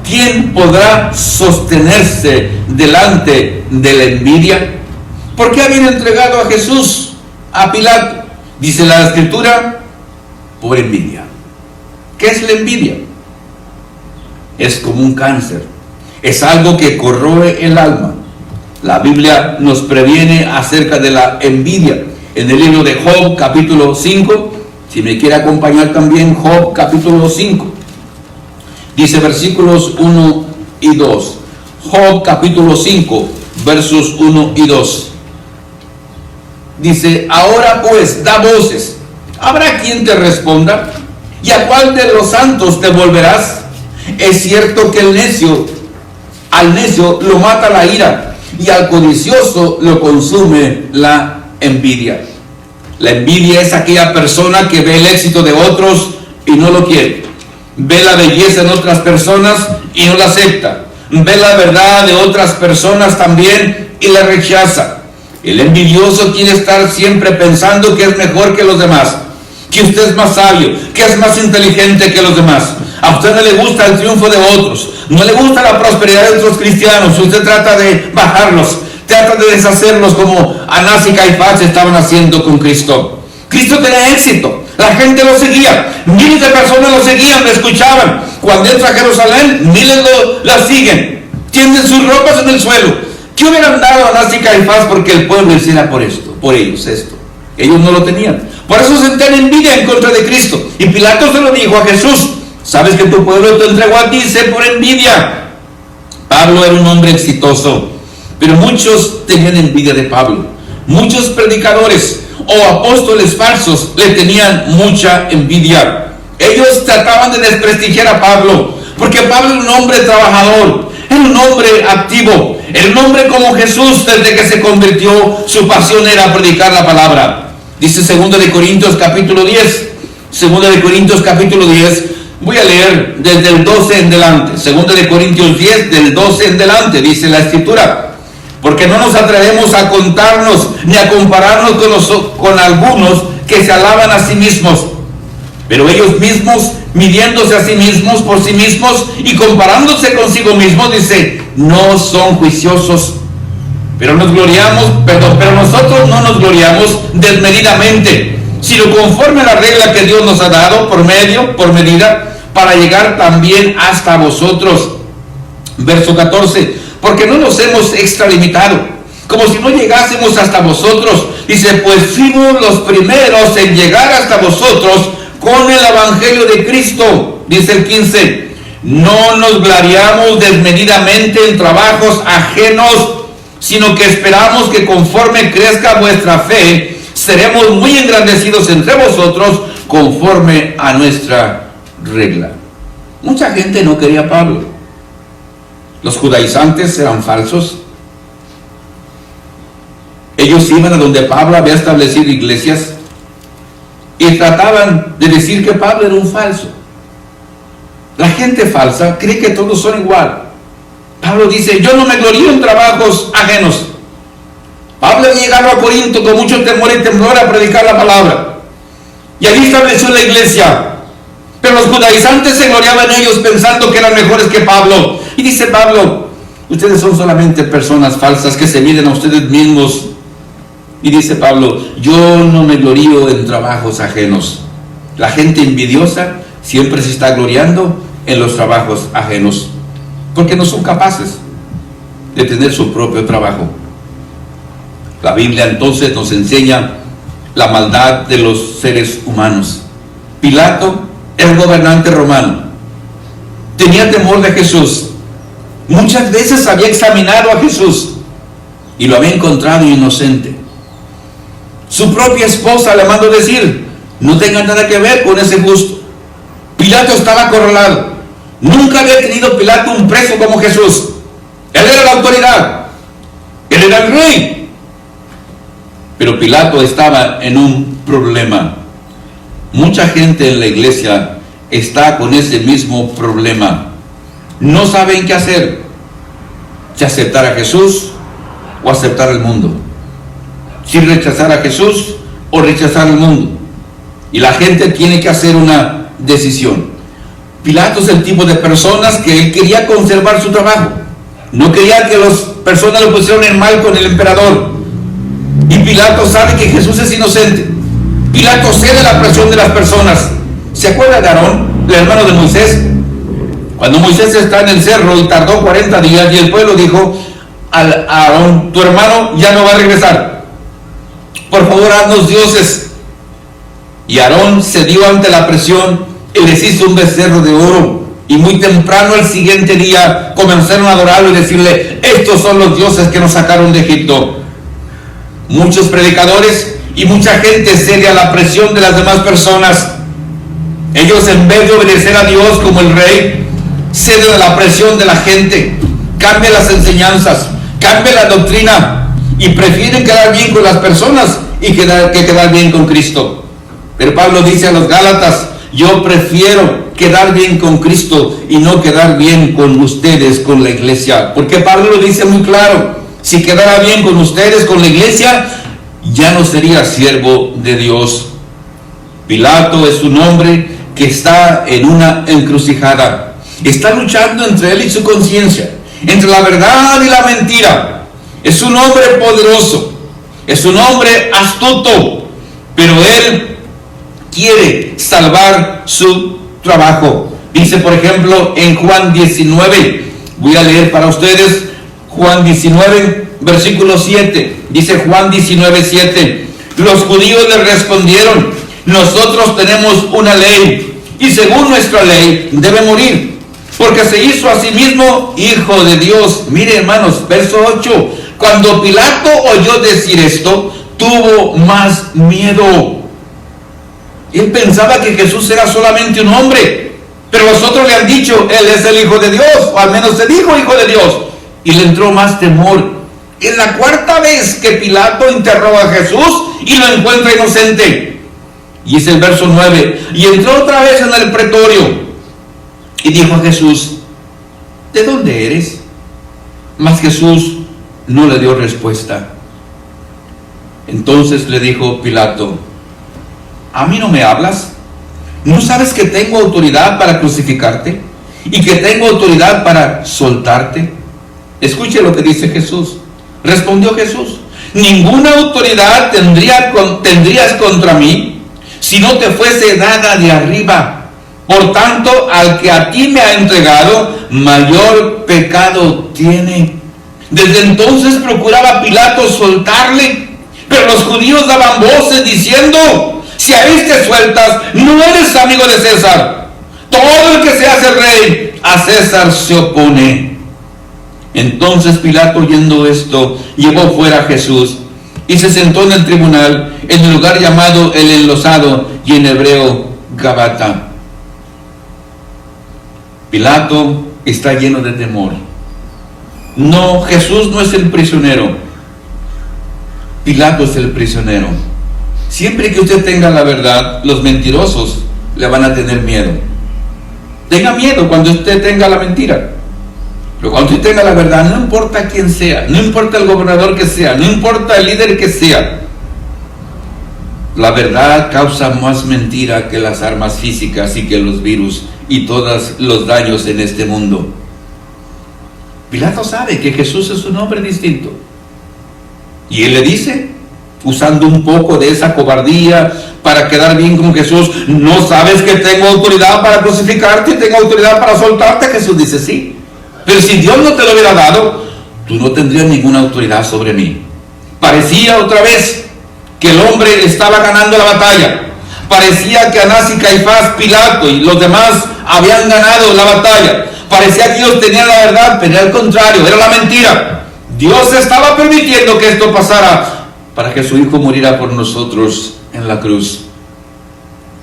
¿quién podrá sostenerse delante de la envidia? ¿Por qué habían entregado a Jesús a Pilato? Dice la Escritura: por envidia. ¿Qué es la envidia? Es como un cáncer, es algo que corroe el alma. La Biblia nos previene acerca de la envidia. En el libro de Job, capítulo 5, si me quiere acompañar también, Job, capítulo 5. Dice versículos 1 y 2. Job, capítulo 5, versos 1 y 2. Dice: ahora pues, da voces. ¿Habrá quien te responda? ¿Y a cuál de los santos te volverás? Es cierto que al necio lo mata la ira, y al codicioso lo consume la envidia. La envidia es aquella persona que ve el éxito de otros y no lo quiere. Ve la belleza en otras personas y no la acepta. Ve la verdad de otras personas también y la rechaza. El envidioso quiere estar siempre pensando que es mejor que los demás, que usted es más sabio, que es más inteligente que los demás. A usted no le gusta el triunfo de otros, no le gusta la prosperidad de otros cristianos. Usted trata de bajarlos, trata de deshacerlos, como Anás y Caifás estaban haciendo con Cristo. Cristo tenía éxito, la gente lo seguía, miles de personas lo seguían, lo escuchaban. Cuando entra a Jerusalén, miles la siguen, tienden sus ropas en el suelo. ¿Qué hubieran dado Anás y Caifás porque el pueblo hiciera por ellos esto? Ellos no lo tenían. Por eso sentían envidia en contra de Cristo. Y Pilato se lo dijo a Jesús: sabes que tu pueblo te entregó a ti, sé por envidia. Pablo era un hombre exitoso, pero muchos tenían envidia de Pablo. Muchos predicadores o apóstoles falsos le tenían mucha envidia. Ellos trataban de desprestigiar a Pablo, porque Pablo era un hombre trabajador, era un hombre activo, era un hombre como Jesús. Desde que se convirtió, su pasión era predicar la palabra. Dice 2 de Corintios capítulo 10. 2 de Corintios capítulo 10. Voy a leer desde el 12 en delante. 2 de Corintios 10, del 12 en delante. Dice la Escritura: porque no nos atrevemos a contarnos ni a compararnos con algunos que se alaban a sí mismos. Pero ellos mismos, midiéndose a sí mismos por sí mismos y comparándose consigo mismos, dice, no son juiciosos. Pero nosotros no nos gloriamos desmedidamente, sino conforme a la regla que Dios nos ha dado por medida, para llegar también hasta vosotros. Verso 14: porque no nos hemos extralimitado, como si no llegásemos hasta vosotros. Dice, pues fuimos los primeros en llegar hasta vosotros con el evangelio de Cristo. Dice el 15: no nos gloriamos desmedidamente en trabajos ajenos, sino que esperamos que conforme crezca vuestra fe, seremos muy engrandecidos entre vosotros conforme a nuestra regla. Mucha gente no quería a Pablo. Los judaizantes eran falsos. Ellos iban a donde Pablo había establecido iglesias y trataban de decir que Pablo era un falso. La gente falsa cree que todos son igual. Pablo dice, yo no me glorío en trabajos ajenos. Pablo había llegado a Corinto con mucho temor y temblor a predicar la palabra, y allí estableció la iglesia. Pero los judaizantes se gloriaban en ellos pensando que eran mejores que Pablo. Y dice Pablo, ustedes son solamente personas falsas que se miden a ustedes mismos. Y dice Pablo, yo no me glorío en trabajos ajenos. La gente envidiosa siempre se está gloriando en los trabajos ajenos, porque no son capaces de tener su propio trabajo. La Biblia entonces nos enseña la maldad de los seres humanos. Pilato el gobernante romano. Tenía temor de Jesús. Muchas veces había examinado a Jesús y lo había encontrado inocente. Su propia esposa le mandó decir: no tenga nada que ver con ese justo. Pilato estaba acorralado. Nunca había tenido Pilato un preso como Jesús. Él era la autoridad. Él era el rey. Pero Pilato estaba en un problema. Mucha gente en la iglesia está con ese mismo problema. No saben qué hacer. Si aceptar a Jesús o aceptar al mundo. Si rechazar a Jesús o rechazar al mundo. Y la gente tiene que hacer una decisión. Pilato es el tipo de personas que él quería conservar su trabajo. No quería que las personas lo pusieran en mal con el emperador. Y Pilato sabe que Jesús es inocente. Pilato cede la presión de las personas. ¿Se acuerda de Aarón, el hermano de Moisés? Cuando Moisés está en el cerro y tardó 40 días y el pueblo dijo a Aarón: tu hermano ya no va a regresar. Por favor, haznos dioses. Y Aarón cedió ante la presión y les hizo un becerro de oro. Y muy temprano el siguiente día comenzaron a adorarlo y decirle: estos son los dioses que nos sacaron de Egipto. Muchos predicadores y mucha gente cede a la presión de las demás personas. Ellos, en vez de obedecer a Dios como el rey, ceden a la presión de la gente, cambian las enseñanzas, cambian la doctrina y prefieren quedar bien con las personas que quedar bien con Cristo. Pero Pablo dice a los Gálatas: yo prefiero quedar bien con Cristo y no quedar bien con ustedes, con la iglesia. Porque Pablo lo dice muy claro: si quedara bien con ustedes, con la iglesia, ya no sería siervo de Dios. Pilato es un hombre que está en una encrucijada. Está luchando entre él y su conciencia, entre la verdad y la mentira. Es un hombre poderoso, es un hombre astuto, pero él quiere salvar su trabajo. Dice, por ejemplo, en Juan 19, voy a leer para ustedes Juan 19, versículo 7. Dice Juan 19, 7. Los judíos le respondieron: nosotros tenemos una ley, y según nuestra ley debe morir, porque se hizo a sí mismo hijo de Dios. Mire, hermanos, verso 8. Cuando Pilato oyó decir esto, tuvo más miedo. Él pensaba que Jesús era solamente un hombre, pero los otros le han dicho: él es el Hijo de Dios, o al menos se dijo Hijo de Dios, y le entró más temor. Es la cuarta vez que Pilato interroga a Jesús y lo encuentra inocente. Y es el verso 9: y entró otra vez en el pretorio y dijo a Jesús: ¿de dónde eres? Mas Jesús no le dio respuesta. Entonces le dijo Pilato: ¿a mí no me hablas? ¿No sabes que tengo autoridad para crucificarte y que tengo autoridad para soltarte? Escuche lo que dice Jesús. Respondió Jesús: ninguna autoridad tendrías contra mí si no te fuese dada de arriba. Por tanto, al que a ti me ha entregado, mayor pecado tiene. Desde entonces procuraba Pilato soltarle, pero los judíos daban voces diciendo: si a este sueltas, no eres amigo de César. Todo el que se hace rey, a César se opone. Entonces Pilato, oyendo esto, llevó fuera a Jesús y se sentó en el tribunal, en el lugar llamado el Enlosado, y en hebreo Gabata. Pilato está lleno de temor. No, Jesús no es el prisionero. Pilato es el prisionero. Siempre que usted tenga la verdad, los mentirosos le van a tener miedo. Tenga miedo cuando usted tenga la mentira. Pero cuando usted tenga la verdad, no importa quién sea, no importa el gobernador que sea, no importa el líder que sea, la verdad causa más mentira que las armas físicas y que los virus y todos los daños en este mundo. Pilato sabe que Jesús es un hombre distinto. Y él le dice, usando un poco de esa cobardía para quedar bien con Jesús: ¿no sabes que tengo autoridad para crucificarte y tengo autoridad para soltarte? Jesús dice: sí. Pero si Dios no te lo hubiera dado, tú no tendrías ninguna autoridad sobre mí. Parecía otra vez que el hombre estaba ganando la batalla. Parecía que Anás y Caifás, Pilato y los demás habían ganado la batalla. Parecía que ellos tenían la verdad, pero al contrario, era la mentira. Dios estaba permitiendo que esto pasara para que su Hijo muriera por nosotros en la cruz.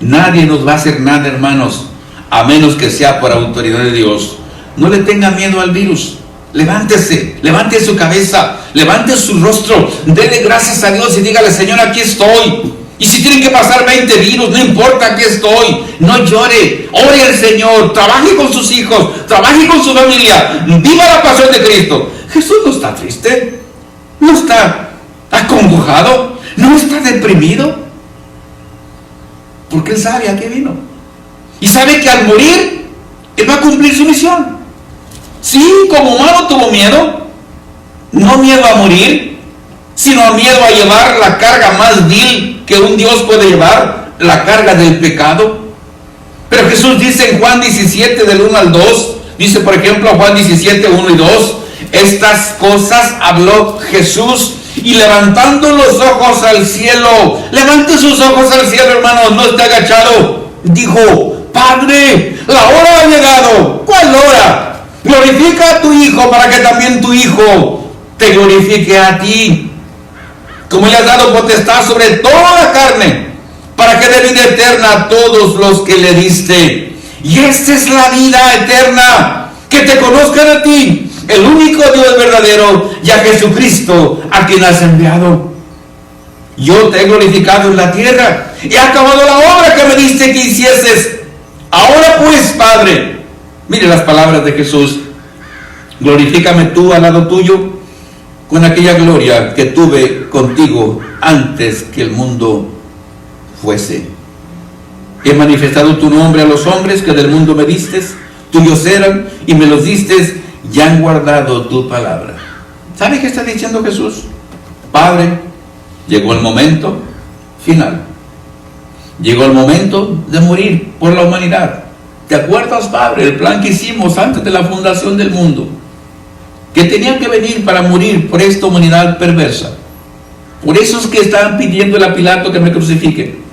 Nadie nos va a hacer nada, hermanos, a menos que sea por autoridad de Dios. No le tenga miedo al virus. Levántese, levante su cabeza, levante su rostro, dele gracias a Dios y dígale: Señor, aquí estoy. Y si tienen que pasar 20 virus, no importa, aquí estoy. No llore, ore al Señor, trabaje con sus hijos, trabaje con su familia, viva la pasión de Cristo. Jesús no está triste, no está acongojado, no está deprimido, porque Él sabe a qué vino. Y sabe que al morir, Él va a cumplir su misión. Sí, como humano tuvo miedo, no miedo a morir, sino miedo a llevar la carga más vil que un Dios puede llevar, la carga del pecado. Pero Jesús dice en Juan 17, del 1 al 2, dice por ejemplo Juan 17, 1 y 2, estas cosas habló Jesús y levantando los ojos al cielo, levante sus ojos al cielo, hermanos, no esté agachado, dijo: Padre, la hora ha llegado. ¿Cuál hora? Glorifica a tu Hijo para que también tu Hijo te glorifique a ti. Como le has dado potestad sobre toda la carne, para que dé vida eterna a todos los que le diste. Y esta es la vida eterna, que te conozcan a ti, el único Dios verdadero, y a Jesucristo, a quien has enviado. Yo te he glorificado en la tierra, y he acabado la obra que me diste que hicieses. Ahora pues, Padre, mire las palabras de Jesús: glorifícame tú al lado tuyo con aquella gloria que tuve contigo antes que el mundo fuese. He manifestado tu nombre a los hombres que del mundo me distes, tuyos eran y me los distes, y han guardado tu palabra. ¿Sabe qué está diciendo Jesús? Padre, llegó el momento final. Llegó el momento de morir por la humanidad. ¿Te acuerdas, Padre, el plan que hicimos antes de la fundación del mundo? Que tenían que venir para morir por esta humanidad perversa. Por esos que estaban pidiendo a Pilato que me crucifiquen.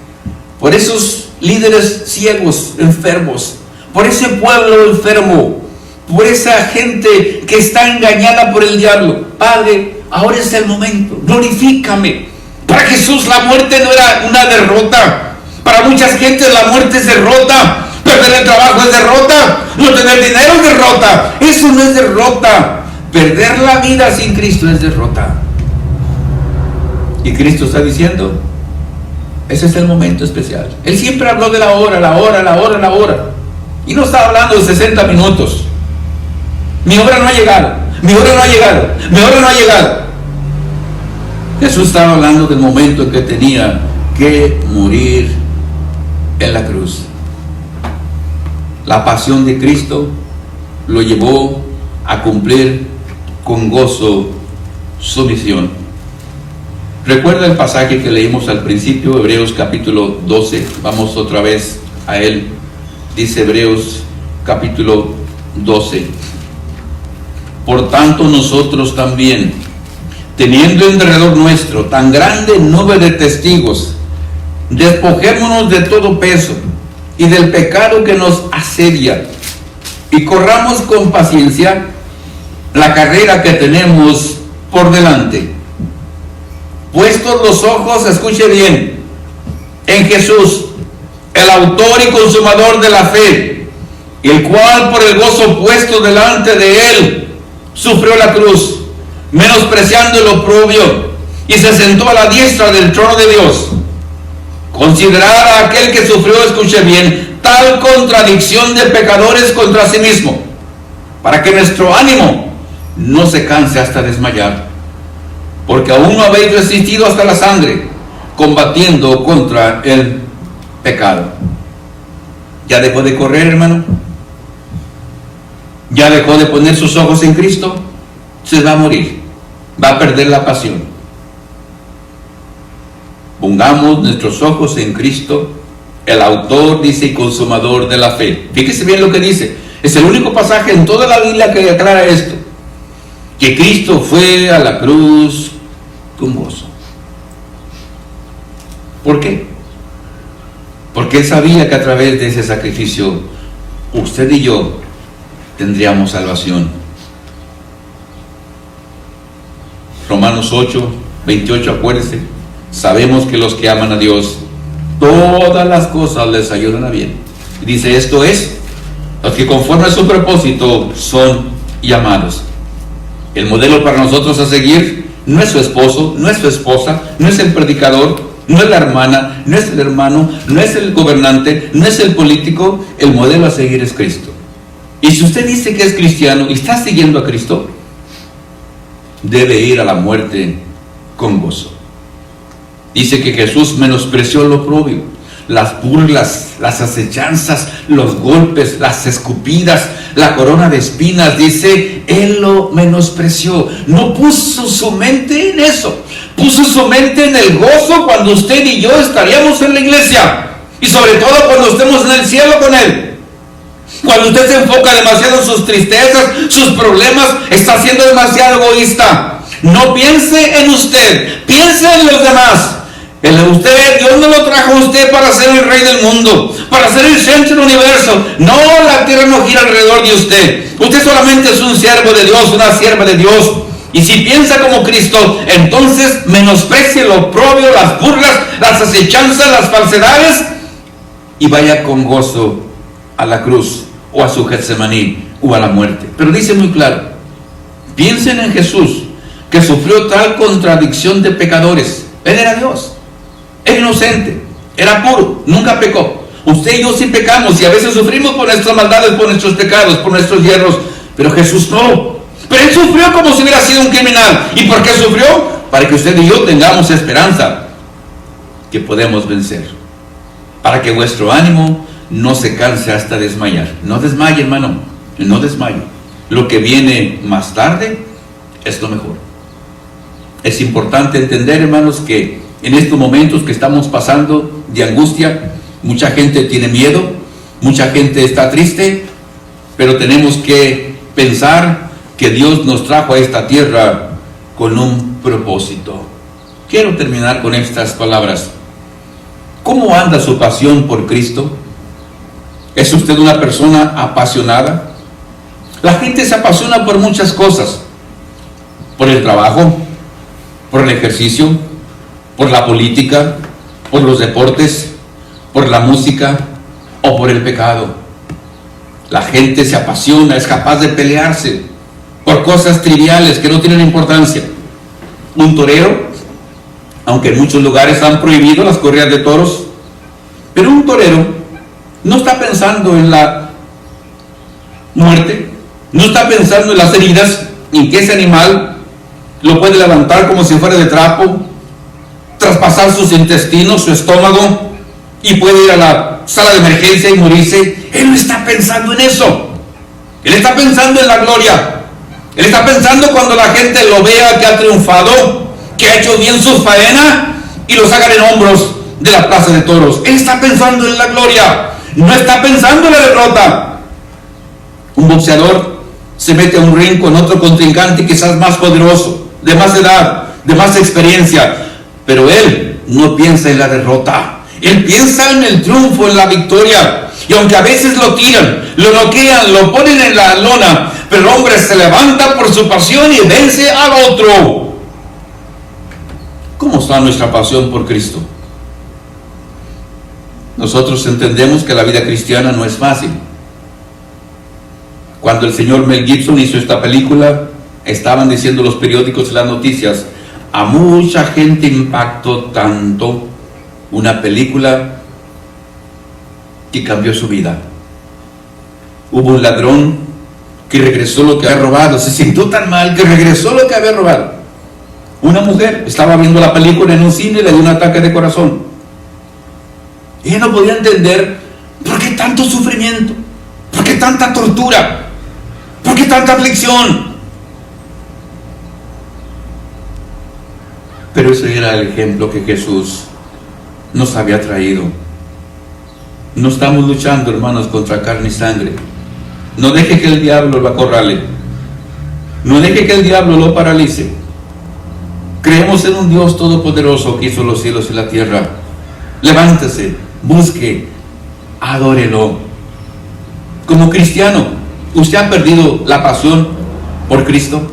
Por esos líderes ciegos, enfermos. Por ese pueblo enfermo. Por esa gente que está engañada por el diablo. Padre, ahora es el momento. Glorifícame. Para Jesús la muerte no era una derrota. Para muchas gentes la muerte es derrota. Perder el trabajo es derrota. No tener dinero es derrota. Eso no es derrota. Perder la vida sin Cristo es derrota. Y Cristo está diciendo: ese es el momento especial. Él siempre habló de la hora, la hora, la hora, la hora. Y no está hablando de 60 minutos. Mi hora no ha llegado. Mi hora no ha llegado. Mi hora no ha llegado. Jesús estaba hablando del momento en que tenía que morir en la cruz. La pasión de Cristo lo llevó a cumplir con gozo su misión. Recuerda el pasaje que leímos al principio, Hebreos capítulo 12. Vamos otra vez a él. Dice Hebreos capítulo 12: por tanto nosotros también, teniendo en derredor nuestro tan grande nube de testigos, despojémonos de todo peso y del pecado que nos asedia, y corramos con paciencia la carrera que tenemos por delante. Puestos los ojos, escuche bien, en Jesús, el autor y consumador de la fe, el cual por el gozo puesto delante de él sufrió la cruz, menospreciando el oprobio, y se sentó a la diestra del trono de Dios. Considerad a aquel que sufrió, escuche bien, tal contradicción de pecadores contra sí mismo, para que nuestro ánimo no se canse hasta desmayar, porque aún no habéis resistido hasta la sangre, combatiendo contra el pecado. ¿Ya dejó de correr, hermano? ¿Ya dejó de poner sus ojos en Cristo? Se va a morir, va a perder la pasión. Pongamos nuestros ojos en Cristo, el autor, dice, y consumador de la fe. Fíjese bien lo que dice. Es el único pasaje en toda la Biblia que aclara esto: que Cristo fue a la cruz con gozo. ¿Por qué? porque Él sabía que a través de ese sacrificio usted y yo tendríamos salvación. Romanos 8, 28, acuérdense, sabemos que los que aman a Dios, todas las cosas les ayudan a bien. Y dice, esto es, los que conforme a su propósito son llamados. El modelo para nosotros a seguir no es su esposo, no es su esposa, no es el predicador, no es la hermana, no es el hermano, no es el gobernante, no es el político. El modelo a seguir es Cristo. Y si usted dice que es cristiano y está siguiendo a Cristo, debe ir a la muerte con gozo. Dice que Jesús menospreció lo oprobio, las burlas, las acechanzas, los golpes, las escupidas, la corona de espinas. Dice, Él lo menospreció. No puso su mente en eso. Puso su mente en el gozo cuando usted y yo estaríamos en la iglesia. Y sobre todo cuando estemos en el cielo con Él. Cuando usted se enfoca demasiado en sus tristezas, sus problemas, está siendo demasiado egoísta. No piense en usted, piense en los demás. Dios no lo trajo a usted para ser el rey del mundo, para ser el centro del universo. No, la tierra no gira alrededor de usted. Usted solamente es un siervo de Dios, una sierva de Dios. Y si piensa como Cristo, entonces menosprecie lo oprobio, las burlas, las acechanzas, las falsedades, y vaya con gozo a la cruz, o a su Getsemaní, o a la muerte. Pero dice muy claro, piensen en Jesús, que sufrió tal contradicción de pecadores. Él era Dios, era inocente, era puro, nunca pecó. Usted y yo sí pecamos, y a veces sufrimos por nuestras maldades, por nuestros pecados, por nuestros hierros, pero Jesús no. Pero Él sufrió como si hubiera sido un criminal. ¿Y por qué sufrió? Para que usted y yo tengamos esperanza, que podemos vencer, para que vuestro ánimo no se canse hasta desmayar. No desmaye, hermano, no desmaye. Lo que viene más tarde es lo mejor. Es importante entender, hermanos, que en estos momentos que estamos pasando de angustia, mucha gente tiene miedo, mucha gente está triste, pero tenemos que pensar que Dios nos trajo a esta tierra con un propósito. Quiero terminar con estas palabras. ¿Cómo anda su pasión por Cristo? ¿Es usted una persona apasionada? La gente se apasiona por muchas cosas. Por el trabajo, por el ejercicio, por la política, por los deportes, por la música o por el pecado. La gente se apasiona, es capaz de pelearse por cosas triviales que no tienen importancia. Un torero, aunque en muchos lugares han prohibido las corridas de toros, pero un torero no está pensando en la muerte, no está pensando en las heridas, en que ese animal lo puede levantar como si fuera de trapo, traspasar sus intestinos, su estómago, y puede ir a la sala de emergencia y morirse. Él no está pensando en eso. Él está pensando en la gloria. Él está pensando cuando la gente lo vea que ha triunfado, que ha hecho bien su faena, y lo sacan en hombros de la plaza de toros. Él está pensando en la gloria, no está pensando en la derrota. Un boxeador se mete a un ring con otro contrincante quizás más poderoso, de más edad, de más experiencia, pero él no piensa en la derrota. Él piensa en el triunfo, en la victoria. Y aunque a veces lo tiran, lo noquean, lo ponen en la lona, pero el hombre se levanta por su pasión y vence al otro. ¿Cómo está nuestra pasión por Cristo? Nosotros entendemos que la vida cristiana no es fácil. Cuando el señor Mel Gibson hizo esta película, estaban diciendo los periódicos y las noticias, a mucha gente impactó tanto una película que cambió su vida. Hubo un ladrón que regresó lo que había robado, se sintió tan mal que regresó lo que había robado. Una mujer estaba viendo la película en un cine y le dio un ataque de corazón. Ella no podía entender por qué tanto sufrimiento, por qué tanta tortura, por qué tanta aflicción. Pero ese era el ejemplo que Jesús nos había traído. No estamos luchando, hermanos, contra carne y sangre. No deje que el diablo lo acorrale. No deje que el diablo lo paralice. Creemos en un Dios todopoderoso que hizo los cielos y la tierra. Levántese, busque, adórelo. Como cristiano, ¿usted ha perdido la pasión por Cristo?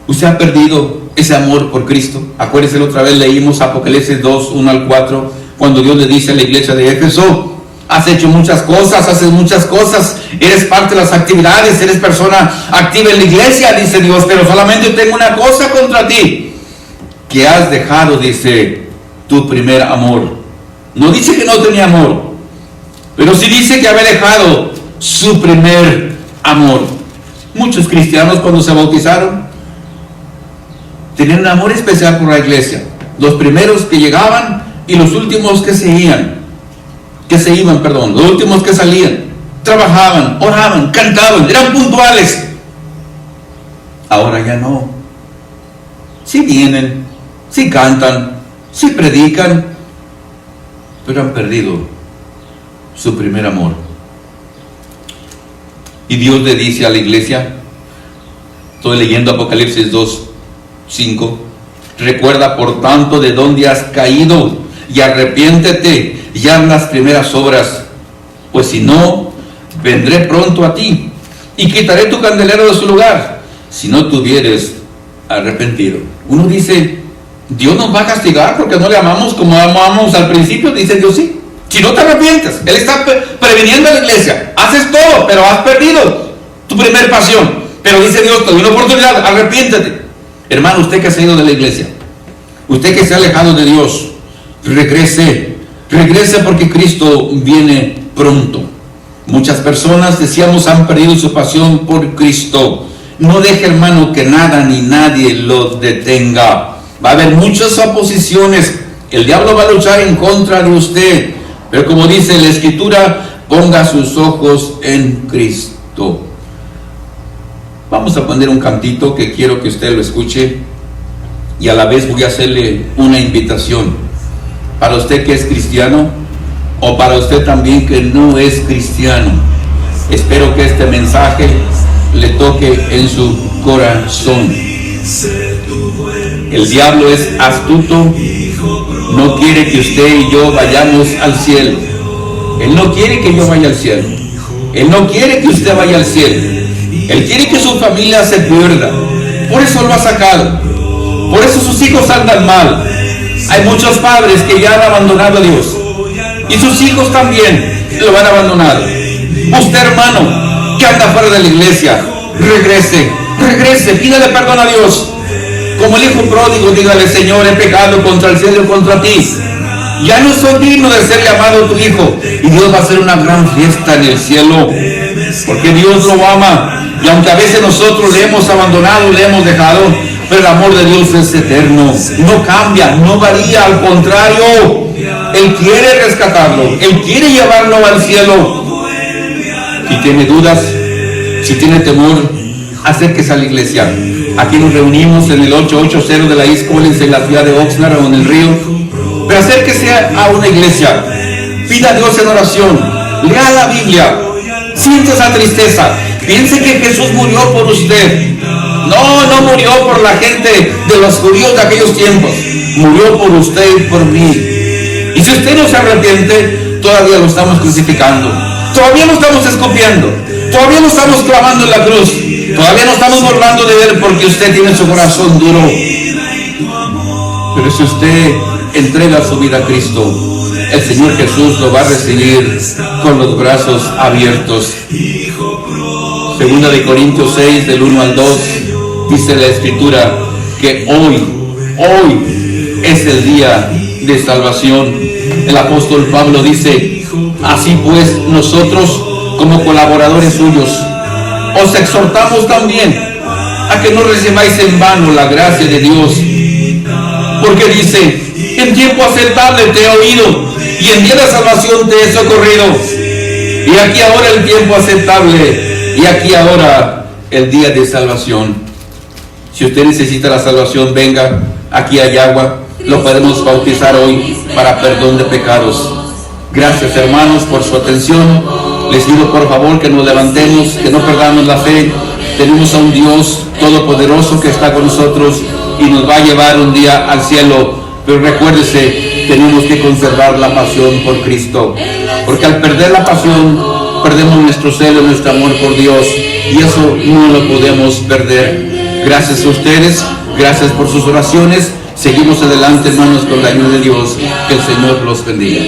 ¿Usted ha perdido ese amor por Cristo? Acuérdense, la otra vez leímos Apocalipsis 2, 1 al 4, cuando Dios le dice a la iglesia de Éfeso: has hecho muchas cosas, haces muchas cosas, eres parte de las actividades, eres persona activa en la iglesia, dice Dios, pero solamente tengo una cosa contra ti, que has dejado, dice, tu primer amor. No dice que no tenía amor, pero sí dice que había dejado su primer amor. Muchos cristianos, cuando se bautizaron, tenían un amor especial por la iglesia. Los primeros que llegaban y los últimos que se iban, los últimos que salían, trabajaban, oraban, cantaban, eran puntuales. Ahora ya no. Sí vienen, sí cantan, sí predican, pero han perdido su primer amor. Y Dios le dice a la iglesia, estoy leyendo Apocalipsis 2, 5, recuerda por tanto de dónde has caído y arrepiéntete y haz las primeras obras, pues si no, vendré pronto a ti y quitaré tu candelero de su lugar, si no te hubieres arrepentido. Uno dice, Dios nos va a castigar porque no le amamos como amamos al principio. Dice Dios, sí, si no te arrepientes. Él está previniendo a la iglesia, haces todo, pero has perdido tu primer pasión. Pero dice Dios, te doy una oportunidad, arrepiéntete. Hermano, usted que se ha ido de la iglesia, usted que se ha alejado de Dios, regrese porque Cristo viene pronto. Muchas personas, decíamos, han perdido su pasión por Cristo. No deje, hermano, que nada ni nadie lo detenga. Va a haber muchas oposiciones. El diablo va a luchar en contra de usted. Pero como dice la Escritura, ponga sus ojos en Cristo. Vamos a poner un cantito que quiero que usted lo escuche. Y a la vez voy a hacerle una invitación. Para usted que es cristiano, o para usted también que no es cristiano, espero que este mensaje le toque en su corazón. El diablo es astuto, no quiere que usted y yo vayamos al cielo. Él no quiere que yo vaya al cielo. Él no quiere que usted vaya al cielo. Él quiere que su familia se pierda. Por eso lo ha sacado. Por eso sus hijos andan mal. Hay muchos padres que ya han abandonado a Dios. Y sus hijos también lo han abandonado. Usted, hermano, que anda fuera de la iglesia, regrese, pídale perdón a Dios. Como el hijo pródigo, dígale: Señor, he pecado contra el cielo y contra ti. Ya no soy digno de ser llamado tu hijo. Y Dios va a hacer una gran fiesta en el cielo, porque Dios lo ama. Y aunque a veces nosotros le hemos abandonado, le hemos dejado, pero el amor de Dios es eterno, no cambia, no varía, al contrario, Él quiere rescatarlo, Él quiere llevarlo al cielo. Si tiene dudas, si tiene temor, acérquese a la iglesia. Aquí nos reunimos en el 880 de la East Collins, en la ciudad de Oxnard o en el río. Pero acérquese a una iglesia, pida a Dios en oración, lea la Biblia, siente esa tristeza, piense que Jesús murió por usted. No murió por la gente de los judíos de aquellos tiempos, murió por usted y por mí. Y si usted no se arrepiente, todavía lo estamos crucificando, todavía lo estamos escupiendo, todavía lo estamos clavando en la cruz, todavía nos estamos burlando de Él porque usted tiene su corazón duro. Pero si usted entrega su vida a Cristo, el Señor Jesús lo va a recibir con los brazos abiertos. Segunda de Corintios 6, del 1 al 2, dice la Escritura que hoy es el día de salvación. El apóstol Pablo dice: así pues, nosotros, como colaboradores suyos, os exhortamos también a que no recibáis en vano la gracia de Dios, porque dice: en tiempo aceptable te he oído, y en día de salvación te he socorrido. Y aquí ahora el tiempo aceptable, y aquí ahora el día de salvación. Si usted necesita la salvación, venga, aquí hay agua, lo podemos bautizar hoy para perdón de pecados. Gracias, hermanos, por su atención. Les pido por favor que nos levantemos, que no perdamos la fe. Tenemos a un Dios todopoderoso que está con nosotros y nos va a llevar un día al cielo. Pero recuérdese tenemos que conservar la pasión por Cristo, porque al perder la pasión, perdemos nuestro celo, nuestro amor por Dios, y eso no lo podemos perder. Gracias a ustedes, gracias por sus oraciones. Seguimos adelante, hermanos, con la ayuda de Dios. Que el Señor los bendiga.